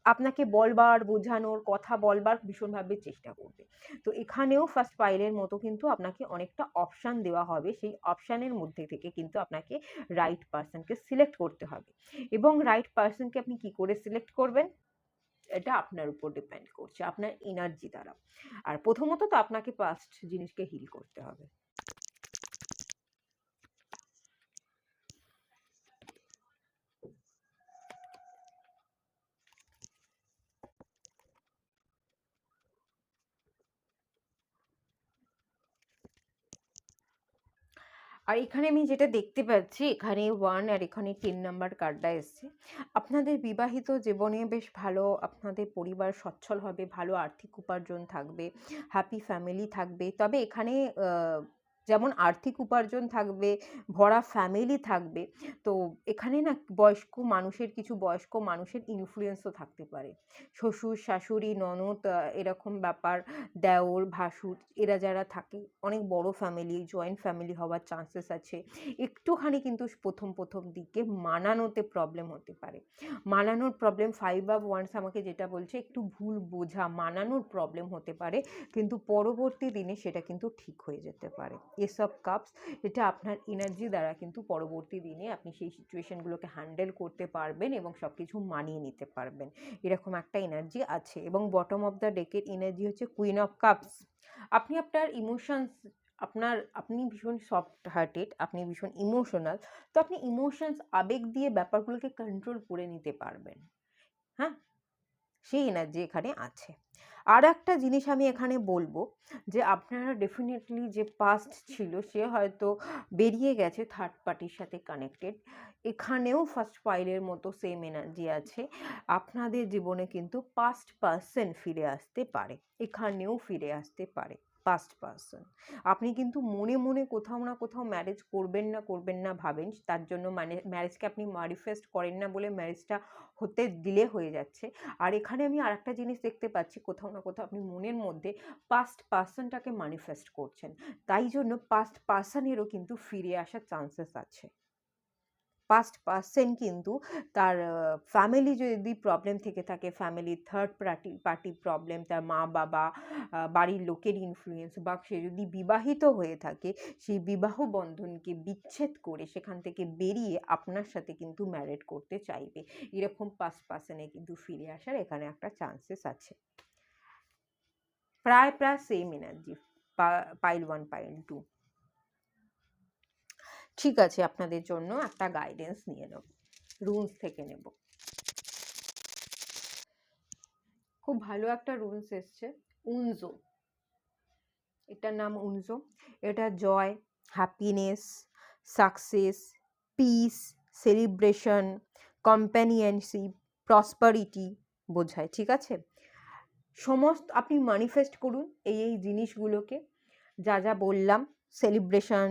আপনাকে বলবার, বোঝানোর, কথা বলবার ভীষণভাবে চেষ্টা করবে। তো এখানেও ফার্স্ট পাইলের মতো কিন্তু আপনাকে অনেকটা অপশান দেওয়া হবে, সেই অপশানের মধ্যে থেকে কিন্তু আপনাকে রাইট পার্সনকে সিলেক্ট করতে হবে। এবং রাইট পার্সনকে আপনি কি করে সিলেক্ট করবেন, এটা আপনার উপর ডিপেন্ড করছে, আপনার এনার্জি দ্বারা। আর প্রথমত তো আপনাকে পাস্ট জিনিসকে হিল করতে হবে। আর এখানে আমি যেটা দেখতে পাচ্ছি, এখানে 1 আর এখানে 10 নাম্বার কার্ডটা এসছে। আপনাদের বিবাহিত জীবনে বেশ ভালো, আপনাদের পরিবার সচ্ছল হবে, ভালো আর্থিক উপার্জন থাকবে, হ্যাপি ফ্যামিলি থাকবে। তবে এখানে যেমন আর্থিক উপার্জন থাকবে, ভরা ফ্যামিলি থাকবে, তো এখানে না কিছু বয়স্ক মানুষের ইনফ্লুয়েন্সও থাকতে পারে। শ্বশুর, শাশুড়ি, ননদ, এরকম ব্যাপার, দেওর, ভাসুর, এরা যারা থাকে, অনেক বড় ফ্যামিলি, জয়েন্ট ফ্যামিলি হওয়ার চান্সেস আছে। একটুখানি কিন্তু প্রথম দিকে মানানোতে প্রবলেম হতে পারে। মানানোর প্রবলেম, 5 অফ ওয়ান্ডস আমাকে যেটা বলছে, একটু ভুল বোঝা, মানানোর প্রবলেম হতে পারে, কিন্তু পরবর্তী দিনে সেটা কিন্তু ঠিক হয়ে যেতে পারে। এস অফ কাপস, এটা আপনার এনার্জি দ্বারা কিন্তু পরবর্তী দিনে আপনি সেই সিচুয়েশনগুলোকে হ্যান্ডেল করতে পারবেন এবং সব কিছু মানিয়ে নিতে পারবেন, এরকম একটা এনার্জি আছে। এবং বটম অফ দ্য ডেকের এনার্জি হচ্ছে কুইন অফ কাপস। আপনি আপনার ইমোশনস, আপনি ভীষণ সফট হার্টেড, আপনি ভীষণ ইমোশনাল, তো আপনি ইমোশনস, আবেগ দিয়ে ব্যাপারগুলোকে কন্ট্রোল করে নিতে পারবেন। হ্যাঁ, সেই এনার্জি এখানে আছে। আর একটা জিনিস আমি এখানে বলবো যে আপনারা ডেফিনেটলি যে পাস্ট ছিল সে হয়তো বেরিয়ে গেছে থার্ড পার্টির সাথে কানেক্টেড। এখানেও ফার্স্ট পাইলের মতো সেম এনার্জি আছে। আপনাদের জীবনে কিন্তু পাস্ট পার্সন ফিরে আসতে পারে, এখানেও ফিরে আসতে পারে পাস্ট পার্সন। আপনি কিন্তু মনে মনে কোথাও না কোথাও ম্যারেজ করবেন না ভাবেন, তার জন্য মানে ম্যারেজকে আপনি ম্যানিফেস্ট করেন না বলে ম্যারেজটা হতে ডিলে হয়ে যাচ্ছে। আর এখানে আমি আর একটা জিনিস দেখতে পাচ্ছি, কোথাও না কোথাও আপনি মনের মধ্যে পাস্ট পার্সনটাকে ম্যানিফেস্ট করছেন, তাই জন্য পাস্ট পার্সনেরও কিন্তু ফিরে আসার চান্সেস আছে। পাস্ট পার্সন কিন্তু তার ফ্যামিলি যদি প্রবলেম থেকে থাকে, ফ্যামিলি থার্ড পার্টি প্রবলেম, তার মা বাবা বাড়ির লোকের ইনফ্লুয়েন্স, বা সে যদি বিবাহিত হয়ে থাকে সেই বিবাহ বন্ধনকে বিচ্ছেদ করে সেখান থেকে বেরিয়ে আপনার সাথে কিন্তু ম্যারেড করতে চাইবে, এরকম পাস্ট পার্সনে কিন্তু ফিরে আসার এখানে একটা চান্সেস আছে। প্রায় সেম এনার্জি, পাইল 1 পাইল 2। ঠিক আছে, আপনাদের জন্য একটা গাইডেন্স নিয়ে নেব, রুলস থেকে নেব। খুব ভালো একটা রুলস এসছে, উনজো। এটার নাম উনজো। এটা joy, happiness, success, peace, celebration, companionship, prosperity বোঝায়, ঠিক আছে? সমস্ত আপনি ম্যানিফেস্ট করুন এই জিনিসগুলোকে, যা যা বললাম, সেলিব্রেশন,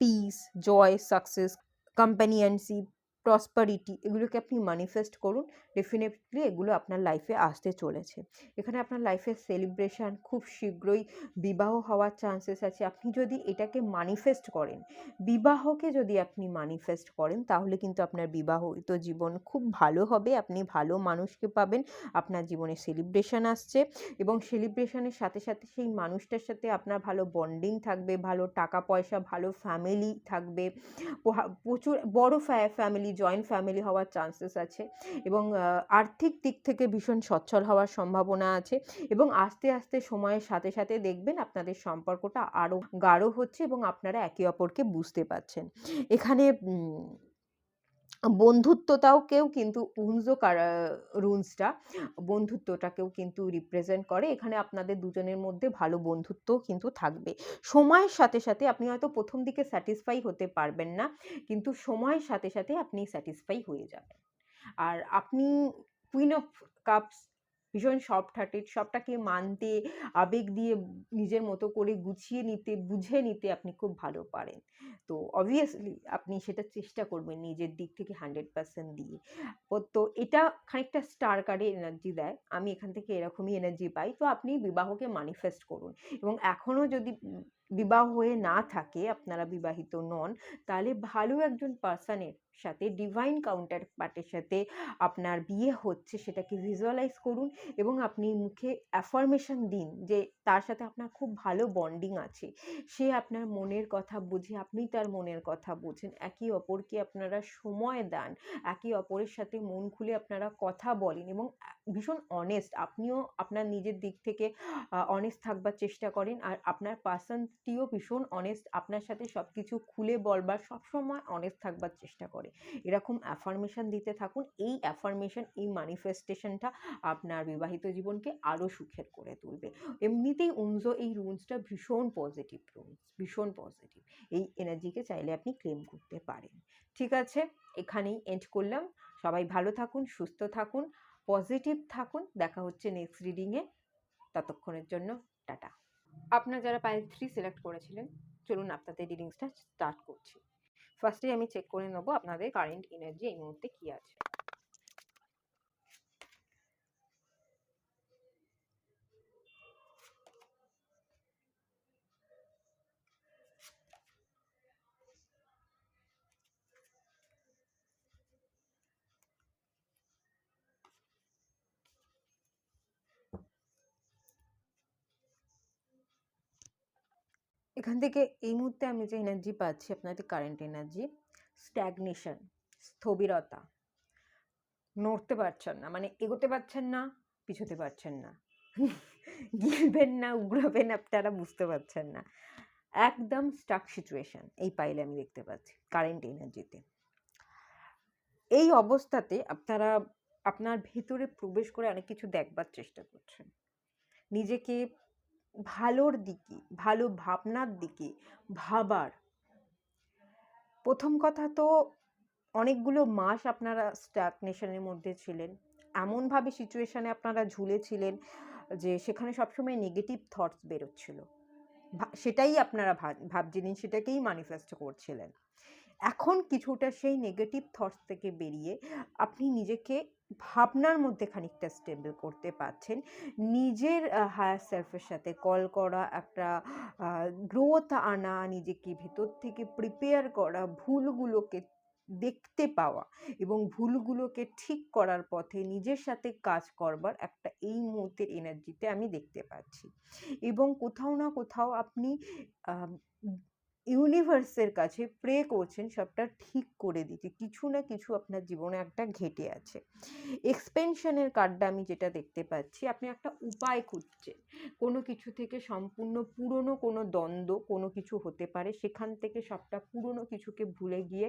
পিস, জয়, সাকসেস, কম্প্যানিয়নশিপ, প্রসপারিটি, এগুলোকে আপনি ম্যানিফেস্ট করুন। ডেফিনেটলি এগুলো আপনার লাইফে আসতে চলেছে। এখানে আপনার লাইফের সেলিব্রেশন, খুব শীঘ্রই বিবাহ হওয়ার চান্সেস আছে। আপনি যদি এটাকে ম্যানিফেস্ট করেন, বিবাহকে যদি আপনি ম্যানিফেস্ট করেন, তাহলে কিন্তু আপনার বিবাহিত জীবন খুব ভালো হবে, আপনি ভালো মানুষকে পাবেন, আপনার জীবনে সেলিব্রেশন আসছে, এবং সেলিব্রেশনের সাথে সাথে সেই মানুষটার সাথে আপনার ভালো বন্ডিং থাকবে, ভালো টাকা পয়সা, ভালো ফ্যামিলি থাকবে, প্রচুর বড় ফ্যামিলি, জয়েন্ট ফ্যামিলি হওয়ার চান্সেস আছে, এবং আর্থিক দিক থেকে ভীষণ সচ্ছল হওয়ার সম্ভাবনা আছে, এবং আস্তে আস্তে সময়ের সাথে সাথে দেখবেন আপনাদের সম্পর্কটা আরও গাঢ় হচ্ছে এবং আপনারা একে অপরকে বুঝতে পারছেন। এখানে বন্ধুত্বটাকেও কিন্তু উনজো রুলসটা বন্ধুত্বটাকেও কিন্তু রিপ্রেজেন্ট করে। এখানে আপনাদের দুজনের মধ্যে ভালো বন্ধুত্বও কিন্তু থাকবে। সময়ের সাথে সাথে আপনি হয়তো প্রথম দিকে স্যাটিসফাই হতে পারবেন না, কিন্তু সময়ের সাথে সাথে আপনি স্যাটিসফাই হয়ে যাবেন। আর আপনি কুইন অফ কাপস, ভীষণ সফট হার্টেড, সবটাকে মানতে, আবেগ দিয়ে নিজের মতো করে গুছিয়ে নিতে, বুঝে নিতে আপনি খুব ভালো পারেন। তো অবভিয়াসলি আপনি সেটা চেষ্টা করবেন নিজের দিক থেকে 100% দিয়ে। তো এটা খানিকটা স্টার কার্ডের এনার্জি দেয়, আমি এখান থেকে এরকমই এনার্জি পাই। তো আপনি বিবাহকে ম্যানিফেস্ট করুন, এবং এখনও যদি বিবাহ হয়ে না থাকে, আপনারা বিবাহিত নন, তাহলে ভালো একজন পার্সনের সাথে, ডিভাইন কাউন্টার পার্টের সাথে আপনার বিয়ে হচ্ছে সেটাকে ভিজুয়ালাইজ করুন, এবং আপনি মুখে অ্যাফার্মেশন দিন যে তার সাথে আপনার খুব ভালো বন্ডিং আছে, সে আপনার মনের কথা বুঝে, আপনি তার মনের কথা বোঝেন, একে অপরকে আপনারা সময় দেন, একে অপরের সাথে মন খুলে আপনারা কথা বলেন, এবং ভীষণ অনেস্ট, আপনিও আপনার নিজের দিক থেকে অনেস্ট থাকবার চেষ্টা করেন, আর আপনার পার্সনটিও ভীষণ অনেস্ট, আপনার সাথে সব কিছু খুলে বলবার, সবসময় অনেস্ট থাকবার চেষ্টা করে। এরকম অ্যাফার্মেশন দিতে থাকুন। এই অ্যাফার্মেশন, এই ম্যানিফেস্টেশনটা আপনার বিবাহিত জীবনকে আরও সুখের করে তুলবে। এমনিতেই উনজো এই রুলসটা ভীষণ পজিটিভ রুলস, ভীষণ পজিটিভ। এই এনার্জিকে চাইলে আপনি ক্লেম করতে পারেন। ঠিক আছে, এখানেই এন্ড করলাম। সবাই ভালো থাকুন, সুস্থ থাকুন, পজিটিভ থাকুন। দেখা হচ্ছে নেক্সট রিডিংয়ে। ততক্ষণের জন্য টাটা। আপনারা যারা পাইল 3 সিলেক্ট করেছিলেন, চলুন আপনাদের রিডিংসটা স্টার্ট করছি। ফার্স্টে আমি চেক করে নেব আপনাদের কারেন্ট এনার্জি এই মুহূর্তে কি আছে। এখান থেকে এই মুহূর্তে আমি যে এনার্জি পাচ্ছি, আপনাদের কারেন্ট এনার্জি, স্ট্যাগনেশন, স্থবিরতা, নড়তে পারছেন না, মানে এগোতে পারছেন না, পিছোতে পারছেন না, গিলবেন না উগড়াবেন আপনারা বুঝতে পারছেন না, একদম স্টাক সিচুয়েশন এই পাইলে আমি দেখতে পাচ্ছি কারেন্ট এনার্জিতে। এই অবস্থাতে আপনারা আপনার ভেতরে প্রবেশ করে অনেক কিছু দেখবার চেষ্টা করছেন, নিজেকে ভালোর দিকে, ভালো ভাবনার দিকে ভাবার। প্রথম কথা তো অনেকগুলো মাস আপনারা স্ট্যাগনেশনের মধ্যে ছিলেন, এমনভাবে সিচুয়েশানে আপনারা ঝুলেছিলেন যে সেখানে সবসময় নেগেটিভ থটস বেরোচ্ছিল, সেটাই আপনারা ভাবছিলেন, সেটাকেই ম্যানিফেস্ট করছিলেন। এখন কিছুটা সেই নেগেটিভ থটস থেকে বেরিয়ে আপনি নিজেকে ভাবনার মধ্যে খানিকটা স্টেবল করতে পারছেন। নিজের হায়ার সেলফের সাথে কল করা, একটা গ্রোথ আনা, নিজেকে ভেতর থেকে প্রিপেয়ার করা, ভুলগুলোকে দেখতে পাওয়া এবং ভুলগুলোকে ঠিক করার পথে নিজের সাথে কাজ করবার একটা এই মুহূর্তের এনার্জিতে আমি দেখতে পাচ্ছি। এবং কোথাও না কোথাও আপনি ইউনিভার্সের কাছে প্রে করছেন সবটা ঠিক করে দিতে। কিছু না কিছু আপনার জীবনে একটা ঘটে আছে। এক্সপেনশনের কার্ডটা আমি যেটা দেখতে পাচ্ছি, আপনি একটা উপায় খুঁজছেন। কোনো কিছু থেকে সম্পূর্ণ পুরনো কোনো দ্বন্দ্ব কোনো কিছু হতে পারে, সেখান থেকে সবটা পুরনো কিছুকে ভুলে গিয়ে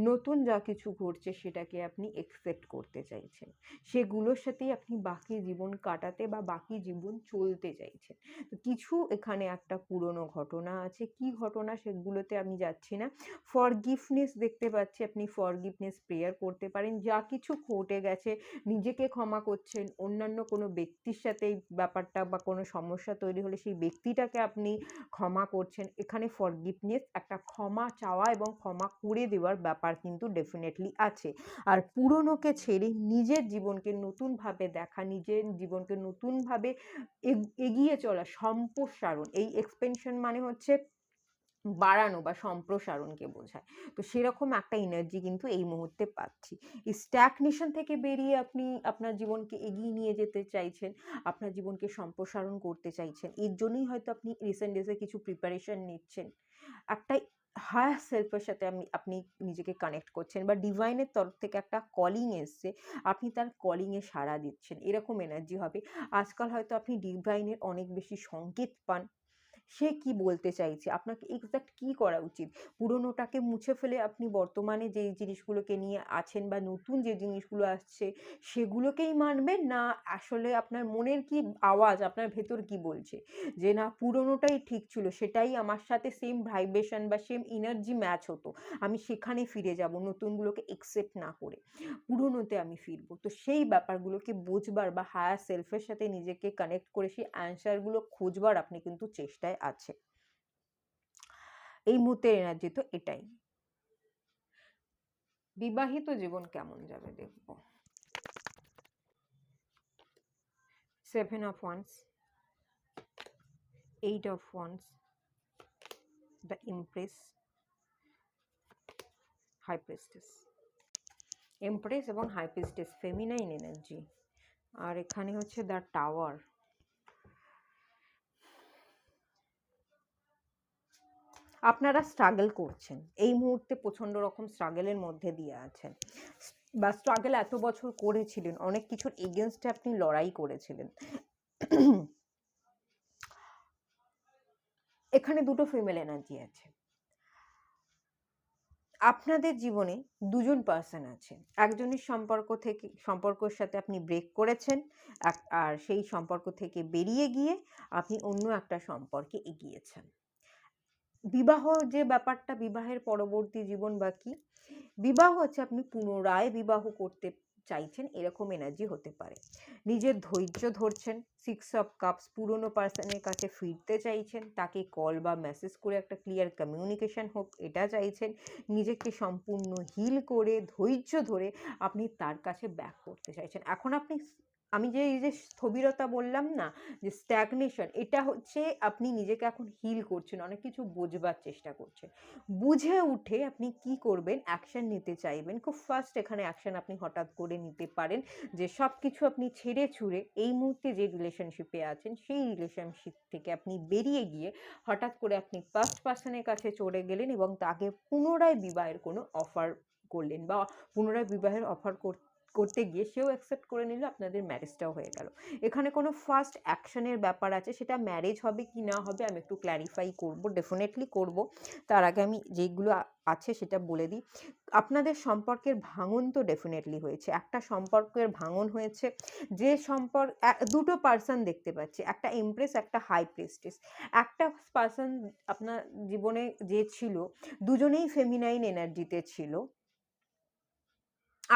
নতুন যা কিছু ঘটছে সেটাকে আপনি অ্যাকসেপ্ট করতে চাইছেন। সেগুলোর সাথেই আপনি বাকি জীবন কাটাতে বা বাকি জীবন চলতে চাইছেন। তো কিছু এখানে একটা পুরনো ঘটনা আছে, কি ঘটনা সেগুলোতে আমি যাচ্ছি না। ফরগিভনেস দেখতে পাচ্ছি, আপনি ফরগিভনেস প্রেয়ার করতে পারেন। যা কিছু ঘটে গেছে নিজেকে ক্ষমা করছেন, অন্যান্য কোনো ব্যক্তির সাথে এই ব্যাপারটা বা কোনো সমস্যা তৈরি হলে সেই ব্যক্তিটাকে আপনি ক্ষমা করছেন। এখানে ফরগিভনেস, একটা ক্ষমা চাওয়া এবং ক্ষমা করে দেওয়ার ব্যাপার কিন্তু ডেফিনেটলি আছে। আর পুরনোকে ছেড়ে নিজের জীবনকে নতুনভাবে দেখা, নিজের জীবনকে নতুনভাবে এগিয়ে চলা, সম্প্রসারণ। এই এক্সপেনশন মানে হচ্ছে বাড়ানো বা সম্প্রসারণকে বোঝায়। তো সেরকম একটা এনার্জি কিন্তু এই মুহূর্তে পাচ্ছি। এই স্ট্যাগনেশন থেকে বেরিয়ে আপনি আপনার জীবনকে এগিয়ে নিয়ে যেতে চাইছেন, আপনার জীবনকে সম্প্রসারণ করতে চাইছেন। এর জন্যই হয়তো আপনি রিসেন্ট ডেজে কিছু প্রিপারেশন নিচ্ছেন। একটা হায়ার সেলফের সাথে আপনি নিজেকে কানেক্ট করছেন, বা ডিভাইনের তরফ থেকে একটা কলিং এসছে, আপনি তার কলিংয়ে সাড়া দিচ্ছেন, এরকম এনার্জি হবে। আজকাল হয়তো আপনি ডিভাইনের অনেক বেশি সংকেত পান, সে কি বলতে চাইছে, আপনাকে এক্সাক্ট কি করা উচিত। পুরনোটাকে মুছে ফেলে আপনি বর্তমানে যে জিনিসগুলোকে নিয়ে আছেন বা নতুন যে জিনিসগুলো আসছে সেগুলোকেই মানবেন, না আসলে আপনার মনের কি আওয়াজ, আপনার ভেতর কি বলছে যে না পুরনোটাই ঠিক ছিল, সেটাই আমার সাথে সেম ভাইব্রেশন বা সেম এনার্জি ম্যাচ হতো, আমি সেখানে ফিরে যাব নতুনগুলোকে একসেপ্ট না করে, পুরনোতে আমি ফিরবো। তো সেই ব্যাপারগুলোকে বুঝবার বা হায়ার সেলফের সাথে নিজেকে কানেক্ট করে সেই অ্যান্সারগুলো খুঁজবার আপনি কিন্তু চেষ্টায় আছে। এই মুহূর্তের এনার্জি তো এটাই। বিবাহিত জীবন কেমন যাবে দেখব। 7 of Wands, 8 of Wands, the Empress, High Priestess। Empress এবং হাই প্রিস্টেস ফেমিনাইন এনার্জি। আর এখানে হচ্ছে দ্য টাওয়ার। আপনারা স্ট্রাগল করছেন এই মুহূর্তে, প্রচণ্ড রকম স্ট্রাগলের মধ্যে দিয়ে আছেন, বা স্ট্রাগল এত বছর করেছিলেন, অনেক কিছুর এগেনস্টে আপনি লড়াই করেছিলেন। এখানে দুটো ফিমেল এনার্জি আছে। আপনাদের জীবনে দুজন পার্সন আছে, একজনের সম্পর্কের সাথে আপনি ব্রেক করেছেন, আর সেই সম্পর্ক থেকে বেরিয়ে গিয়ে আপনি অন্য একটা সম্পর্কে এগিয়েছেন। বিবাহ যে ব্যাপারটা, বিবাহের পরবর্তী জীবন বা কি, বিবাহ হচ্ছে আপনি পুনরায় বিবাহ করতে চাইছেন, এরকম এনার্জি হতে পারে। নিজের ধৈর্য ধরছেন, 6 অফ কাপস, পুরনো পার্সনের কাছে ফিরতে চাইছেন, তাকে কল বা মেসেজ করে একটা ক্লিয়ার কমিউনিকেশন হোক এটা চাইছেন, নিজেকে সম্পূর্ণ হিল করে ধৈর্য ধরে আপনি তার কাছে ব্যাক করতে চাইছেন। এখন আপনি, আমি যে এই যে স্থবিরতা বললাম না, যে স্ট্যাগনেশন, এটা হচ্ছে আপনি নিজেকে এখন হিল করছেন, অনেক কিছু বোঝবার চেষ্টা করছেন, বুঝে উঠে আপনি কি করবেন, অ্যাকশন নিতে চাইবেন। খুব ফার্স্ট এখানে অ্যাকশন আপনি হঠাৎ করে নিতে পারেন, যে সব কিছু আপনি ছেড়ে ছুড়ে এই মুহূর্তে যে রিলেশনশিপে আছেন সেই রিলেশনশিপ থেকে আপনি বেরিয়ে গিয়ে হঠাৎ করে আপনি ফার্স্ট পার্সনের কাছে চলে গেলেন এবং তাকে পুনরায় বিবাহের কোনো অফার করলেন, বা পুনরায় বিবাহের অফার করতে গিয়ে সেও অ্যাকসেপ্ট করে নিল, আপনাদের ম্যারেজটাও হয়ে গেল। এখানে কোনো ফার্স্ট অ্যাকশনের ব্যাপার আছে, সেটা ম্যারেজ হবে কি না হবে আমি একটু ক্ল্যারিফাই করব, ডেফিনেটলি করব। তার আগে আমি যেগুলো আছে সেটা বলে দিই। আপনাদের সম্পর্কের ভাঙন তো ডেফিনেটলি হয়েছে, একটা সম্পর্কের ভাঙন হয়েছে। যে দুটো পার্সন দেখতে পাচ্ছি, একটা এমপ্রেস, একটা হাই প্রিস্টেস। একটা পার্সন আপনার জীবনে যে ছিল, দুজনেই ফেমিনাইন এনার্জিতে ছিল।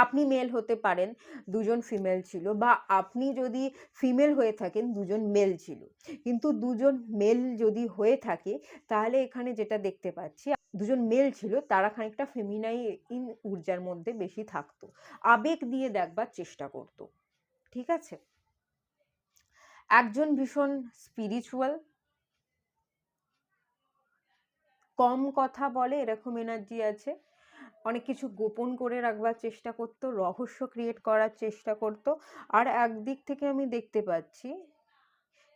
আপনি মেল হতে পারেন, দুজন ফিমেল ছিল, বা আপনি যদি ফিমেল হয়ে থাকেন দুজন মেল ছিল। কিন্তু দুজন মেল যদি হয়ে থাকে তাহলে এখানে যেটা দেখতে পাচ্ছি, দুজন মেল ছিল তারা খানিকটা ফেমিনাইন ঊর্জার মধ্যে বেশি থাকতো, আবেগ দিয়ে দেখবার চেষ্টা করতো, ঠিক আছে? একজন ভীষণ স্পিরিচুয়াল, কম কথা বলে এরকম এনার্জি আছে, অনেক কিছু গোপন করে রাখবার চেষ্টা করতো, রহস্য ক্রিয়েট করার চেষ্টা করতো। আর একদিক থেকে আমি দেখতে পাচ্ছি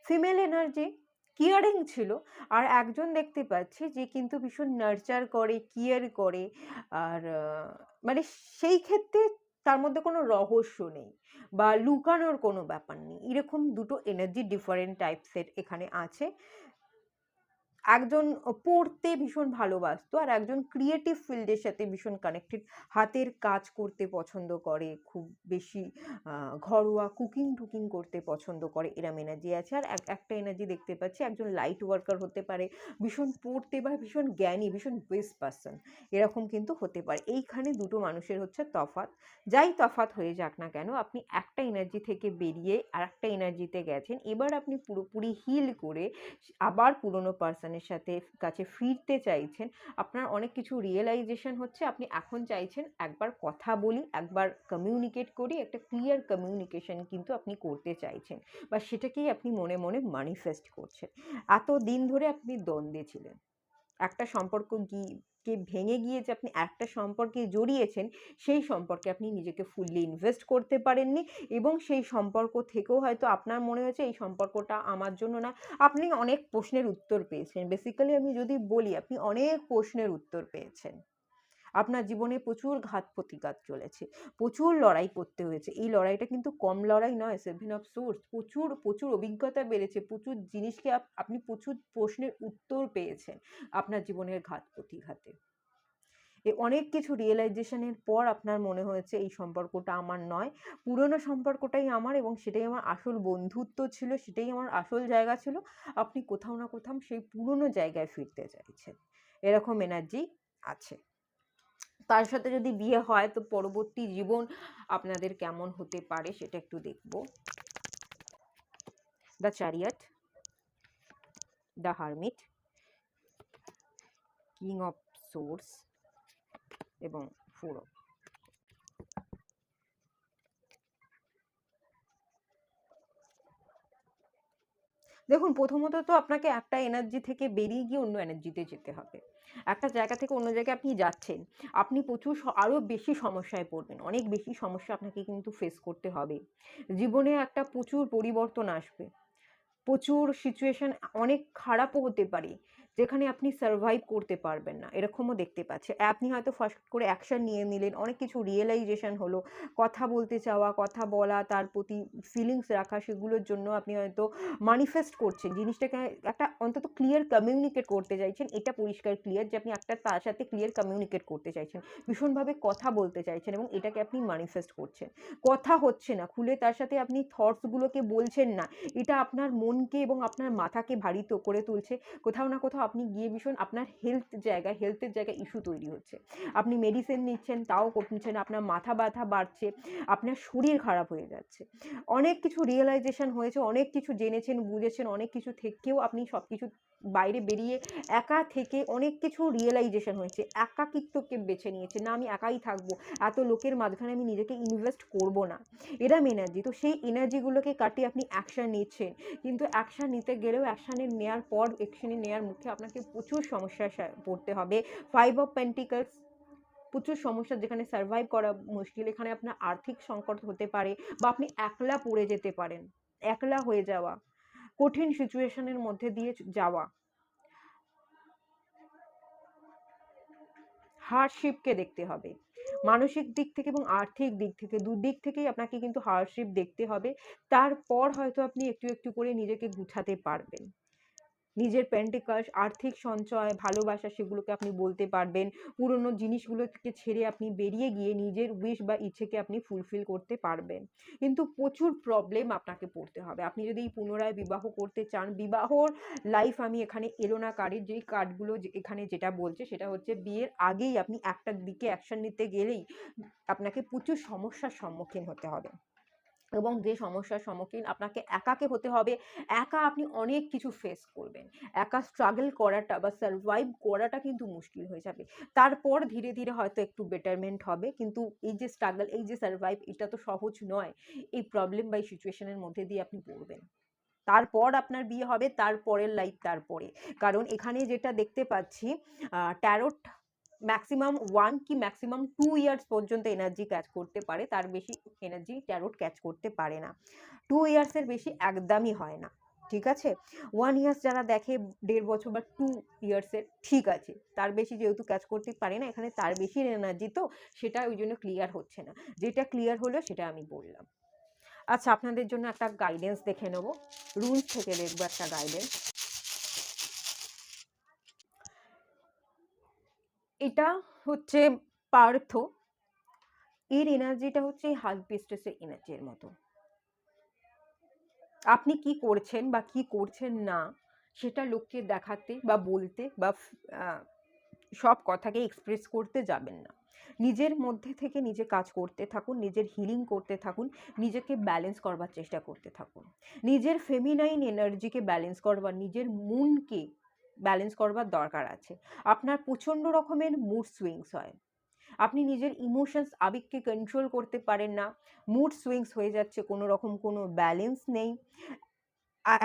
ফিমেল এনার্জি কেয়ারিং ছিল, আর একজন দেখতে পাচ্ছি যে কিন্তু ভীষণ নার্চার করে, কেয়ার করে। আর মানে সেই ক্ষেত্রে তার মধ্যে কোনো রহস্য নেই বা লুকানোর কোনো ব্যাপার নেই, এরকম দুটো এনার্জি ডিফারেন্ট টাইপসের এখানে আছে। একজন পড়তে ভীষণ ভালোবাসতো, আর একজন ক্রিয়েটিভ ফিল্ডের সাথে ভীষণ কানেক্টেড, হাতের কাজ করতে পছন্দ করে, খুব বেশি ঘরোয়া কুকিং টুকিং করতে পছন্দ করে, এরম এনার্জি আছে। আর একটা এনার্জি দেখতে পাচ্ছি, একজন লাইট ওয়ার্কার হতে পারে, ভীষণ পড়তে বা ভীষণ জ্ঞানী, ভীষণ বেস্ট পার্সন, এরকম কিন্তু হতে পারে। এইখানে দুটো মানুষের হচ্ছে তফাৎ। যাই তফাৎ হয়ে যাক না কেন, আপনি একটা এনার্জি থেকে বেরিয়ে আর একটা এনার্জিতে গেছেন, এবার আপনি পুরোপুরি হিল করে আবার পুরনো পার্সনের সাথে কাছে ফিরতে চাইছেন। আপনার অনেক কিছু রিয়েলাইজেশন হচ্ছে, আপনি এখন চাইছেন একবার কথা বলি, একবার কমিউনিকেট করি, একটা ক্লিয়ার কমিউনিকেশন কিন্তু আপনি করতে চাইছেন, বা সেটাকেই আপনি মনে মনে ম্যানিফেস্ট করছেন। এত দিন ধরে আপনি দ্বন্দ্বে ছিলেন, একটা সম্পর্ক কে ভেঙে গিয়ে যে আপনি একটা সম্পর্কে জড়িয়েছেন, সেই সম্পর্কে আপনি নিজেকে ফুললি ইনভেস্ট করতে পারেননি, এবং সেই সম্পর্ক থেকেও হয়তো আপনার মনে হয়েছে এই সম্পর্কটা আমার জন্য না। আপনি অনেক প্রশ্নের উত্তর পেয়েছেন, বেসিক্যালি আমি যদি বলি আপনি অনেক প্রশ্নের উত্তর পেয়েছেন। আপনার জীবনে প্রচুর ঘাত প্রতিঘাত চলেছে, প্রচুর লড়াই করতে হয়েছে। এই লড়াইটা কিন্তু কম লড়াই নয়, 7 অফ সোর্স, প্রচুর প্রচুর অভিজ্ঞতা বেড়েছে, প্রচুর জিনিসকে আপনি প্রচুর প্রশ্নের উত্তর পেয়েছেন আপনার জীবনের ঘাত প্রতিঘাতে। অনেক কিছু রিয়েলাইজেশনের পর আপনার মনে হয়েছে এই সম্পর্কটা আমার নয়, পুরনো সম্পর্কটাই আমার, এবং সেটাই আমার আসল বন্ধুত্ব ছিল, সেটাই আমার আসল জায়গা ছিল। আপনি কোথাও না কোথাও সেই পুরনো জায়গায় ফিরতে চাইছেন, এরকম এনার্জি আছে। তার সাথে যদি বিয়ে হয় তো পরবর্তী জীবন আপনাদের কেমন হতে পারে সেটা একটু দেখব। The chariot, the hermit, king of source এবং 4 অফ। দেখুন, প্রথমত তো আপনাকে একটা এনার্জি থেকে বেরিয়ে গিয়ে অন্য এনার্জিতে যেতে হবে। একটা জায়গা থেকে অন্য জায়গায় আপনি যাচ্ছেন, আপনি প্রচুর আরও বেশি সমস্যায় পড়বেন, অনেক বেশি সমস্যা আপনাকে কিন্তু ফেস করতে হবে। জীবনে একটা প্রচুর পরিবর্তন আসবে, প্রচুর সিচুয়েশন অনেক খারাপও হতে পারে, যেখানে আপনি সার্ভাইভ করতে পারবেন না, এরকমও দেখতে পাচ্ছে। আপনি হয়তো ফার্স্ট করে অ্যাকশন নিয়ে নিলেন, অনেক কিছু রিয়েলাইজেশন হলো, কথা বলতে চাওয়া, কথা বলা, তার প্রতি ফিলিংস রাখা, সেগুলোর জন্য আপনি হয়তো ম্যানিফেস্ট করছেন জিনিসটাকে, একটা অন্তত ক্লিয়ার কমিউনিকেট করতে চাইছেন। এটা পরিষ্কার ক্লিয়ার যে আপনি একটা তার সাথে ক্লিয়ার কমিউনিকেট করতে চাইছেন, ভীষণভাবে কথা বলতে চাইছেন, এবং এটাকে আপনি ম্যানিফেস্ট করছেন। কথা হচ্ছে না, খুলে তার সাথে আপনি থটসগুলোকে বলছেন না, এটা আপনার মনকে এবং আপনার মাথাকে ভারী করে তুলছে। কোথাও না কোথাও আপনি গিয়ে ভীষণ আপনার হেলথের জায়গায় ইস্যু তৈরি হচ্ছে। আপনি মেডিসিন নিচ্ছেন তাও কমছে না, আপনার মাথা ব্যথা বাড়ছে, আপনার শরীর খারাপ হয়ে যাচ্ছে। অনেক কিছু রিয়েলাইজেশন হয়েছে, অনেক কিছু জেনেছেন, বুঝেছেন, অনেক কিছু থেকেও আপনি সব কিছু বাইরে বেরিয়ে একা থেকে অনেক কিছু রিয়েলাইজেশন হয়েছে, একাকিত্বকে বেছে নিয়েছে, না আমি একাই থাকবো, এত লোকের মাঝখানে আমি নিজেকে ইনভেস্ট করব না, এরম এনার্জি। তো সেই এনার্জিগুলোকে কাটিয়ে আপনি অ্যাকশান নিচ্ছেন, কিন্তু অ্যাকশান নিতে গেলেও অ্যাকশানে নেওয়ার মুখে আপনাকে প্রচুর সমস্যায় পড়তে হবে। 5 অফ পেন্টিকলস, প্রচুর সমস্যা, যেখানে সার্ভাইভ করা মুশকিল, এখানে আপনার আর্থিক সংকট হতে পারে, বা আপনি একলা পড়ে যেতে পারেন, একলা হয়ে যাওয়া, কঠিন সিচুয়েশনের মধ্যে দিয়ে যাওয়া, হার্ডশিপকে দেখতে হবে। মানসিক দিক থেকে এবং আর্থিক দিক থেকে দুদিক থেকেই আপনাকে কিন্তু হার্ডশিপ দেখতে হবে। তারপর হয়তো আপনি একটু একটু করে নিজেকে গুছাতে পারবেন। নিজের পেন্টিকাস, আর্থিক সঞ্চয়, ভালোবাসা সেগুলোকে আপনি বলতে পারবেন। পুরনো জিনিসগুলো থেকে ছেড়ে আপনি বেরিয়ে গিয়ে নিজের উইশ বা ইচ্ছেকে আপনি ফুলফিল করতে পারবেন। কিন্তু প্রচুর প্রবলেম আপনাকে পড়তে হবে। আপনি যদি পুনরায় বিবাহ করতে চান, বিবাহর লাইফ আমি এখানে এলো না কার্ডের, যেই কার্ডগুলো এখানে যেটা বলছে সেটা হচ্ছে বিয়ের আগেই আপনি একটা দিকে অ্যাকশন নিতে গেলেই আপনাকে প্রচুর সমস্যার সম্মুখীন হতে হবে, এবং যে সমস্যার সম্মুখীন আপনাকে একাকে হতে হবে। একা আপনি অনেক কিছু ফেস করবেন। একা স্ট্রাগল করাটা বা সারভাইভ করাটা কিন্তু মুশকিল হয়ে যাবে। তারপর ধীরে ধীরে হয়তো একটু বেটারমেন্ট হবে, কিন্তু এই যে স্ট্রাগল, এই যে সারভাইভ, এটা তো সহজ নয়। এই প্রবলেম বা এই সিচুয়েশনের মধ্যে দিয়ে আপনি পড়বেন। তারপর আপনার বিয়ে হবে, তারপরের লাইফ তারপরে। কারণ এখানে যেটা দেখতে পাচ্ছি, ট্যারোট ম্যাক্সিমাম 1 কি ম্যাক্সিমাম 2 ইয়ার্স পর্যন্ত এনার্জি ক্যাচ করতে পারে, তার বেশি এনার্জি ট্যারোট ক্যাচ করতে পারে না। 2 ইয়ার্সের বেশি একদমই হয় না, ঠিক আছে? 1 ইয়ার্স যারা দেখে, 1.5 বছর বা 2 ইয়ার্সের, ঠিক আছে। তার বেশি যেহেতু ক্যাচ করতে পারে না, এখানে তার বেশি এনার্জি, তো সেটা ওই জন্য ক্লিয়ার হচ্ছে না। যেটা ক্লিয়ার হলো সেটা আমি বললাম। আচ্ছা, আপনাদের জন্য একটা গাইডেন্স দেখে নেব, রুলস থেকে দেখবো একটা গাইডেন্স। এটা হচ্ছে পার্থ, এর এনার্জিটা হচ্ছে হাসবিস্টাসের এনার্জির মতো। আপনি কি করছেন বা কি করছেন না সেটা লোককে দেখাতে বা বলতে বা সব কথাকে এক্সপ্রেস করতে যাবেন না। নিজের মধ্যে থেকে নিজে কাজ করতে থাকুন, নিজের হিলিং করতে থাকুন, নিজেকে ব্যালেন্স করবার চেষ্টা করতে থাকুন। নিজের ফেমিনাইন এনার্জিকে ব্যালেন্স করবার, নিজের মনকে ব্যালেন্স করবার দরকার আছে। আপনার প্রচণ্ড রকমের মুড সুইংস হয়, আপনি নিজের ইমোশনস, আবেগকে কন্ট্রোল করতে পারেন না, মুড সুইংস হয়ে যাচ্ছে, কোনো রকম কোনো ব্যালেন্স নেই।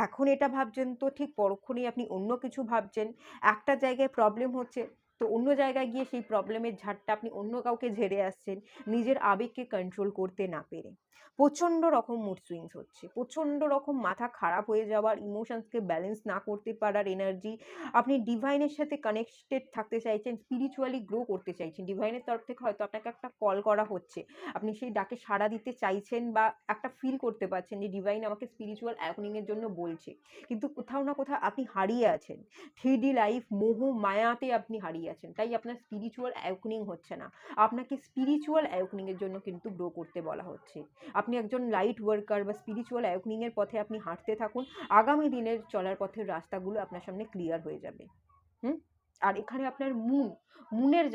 এখন এটা ভাবছেন তো ঠিক পরক্ষণেই আপনি অন্য কিছু ভাবছেন। একটা জায়গায় প্রবলেম হচ্ছে তো অন্য জায়গায় গিয়ে সেই প্রবলেমের ঝাড়টা আপনি অন্য কাউকে ঝেড়ে আসছেন, নিজের আবেগকে কন্ট্রোল করতে না পেরে। প্রচণ্ড রকম মুড সুইংস হচ্ছে, প্রচণ্ড রকম মাথা খারাপ হয়ে যাওয়ার, ইমোশনসকে ব্যালেন্স না করতে পারার এনার্জি। আপনি ডিভাইনের সাথে কানেক্টেড থাকতে চাইছেন, স্পিরিচুয়ালি গ্রো করতে চাইছেন, ডিভাইনের তরফ থেকে হয়তো আপনাকে একটা কল করা হচ্ছে, আপনি সেই ডাকে সাড়া দিতে চাইছেন বা একটা ফিল করতে পারছেন যে ডিভাইন আমাকে স্পিরিচুয়াল অ্যাওয়েনিংয়ের জন্য বলছে, কিন্তু কোথাও না কোথাও আপনি হারিয়ে আছেন। 3D লাইফ, মোহ মায়াতে আপনি হারিয়ে আছেন, তাই আপনার স্পিরিচুয়াল অ্যাওয়েনিং হচ্ছে না। আপনাকে স্পিরিচুয়াল অ্যাওয়েনিংয়ের জন্য কিন্তু গ্রো করতে বলা হচ্ছে। আপনি একজন লাইট ওয়ার্কার বা স্পিরিচুয়াল অ্যাওয়েনিংয়ের পথে আপনি হাঁটতে থাকুন, আগামী দিনের চলার পথের রাস্তাগুলো আপনার সামনে ক্লিয়ার হয়ে যাবে। আর এখানে আপনার মুনের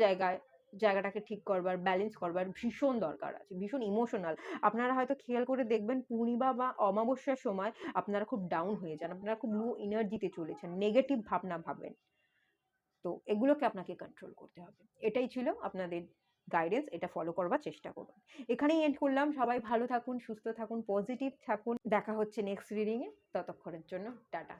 জায়গাটাকে ঠিক করবার, ব্যালেন্স করবার ভীষণ দরকার আছে, ভীষণ ইমোশনাল। আপনারা হয়তো খেয়াল করে দেখবেন পূর্ণিমা বা অমাবস্যার সময় আপনারা খুব ডাউন হয়ে যান, আপনারা খুব লো এনার্জিতে চলেছেন, নেগেটিভ ভাবনা ভাবেন। তো এগুলোকে আপনাকে কন্ট্রোল করতে হবে। এটাই ছিল আপনাদের গাইডেন্স, এটা ফলো করবার চেষ্টা করুন। এখানেই এন্ড করলাম। সবাই ভালো থাকুন, সুস্থ থাকুন, পজিটিভ থাকুন। দেখা হচ্ছে নেক্সট রিডিংয়ে, ততক্ষণের জন্য টাটা।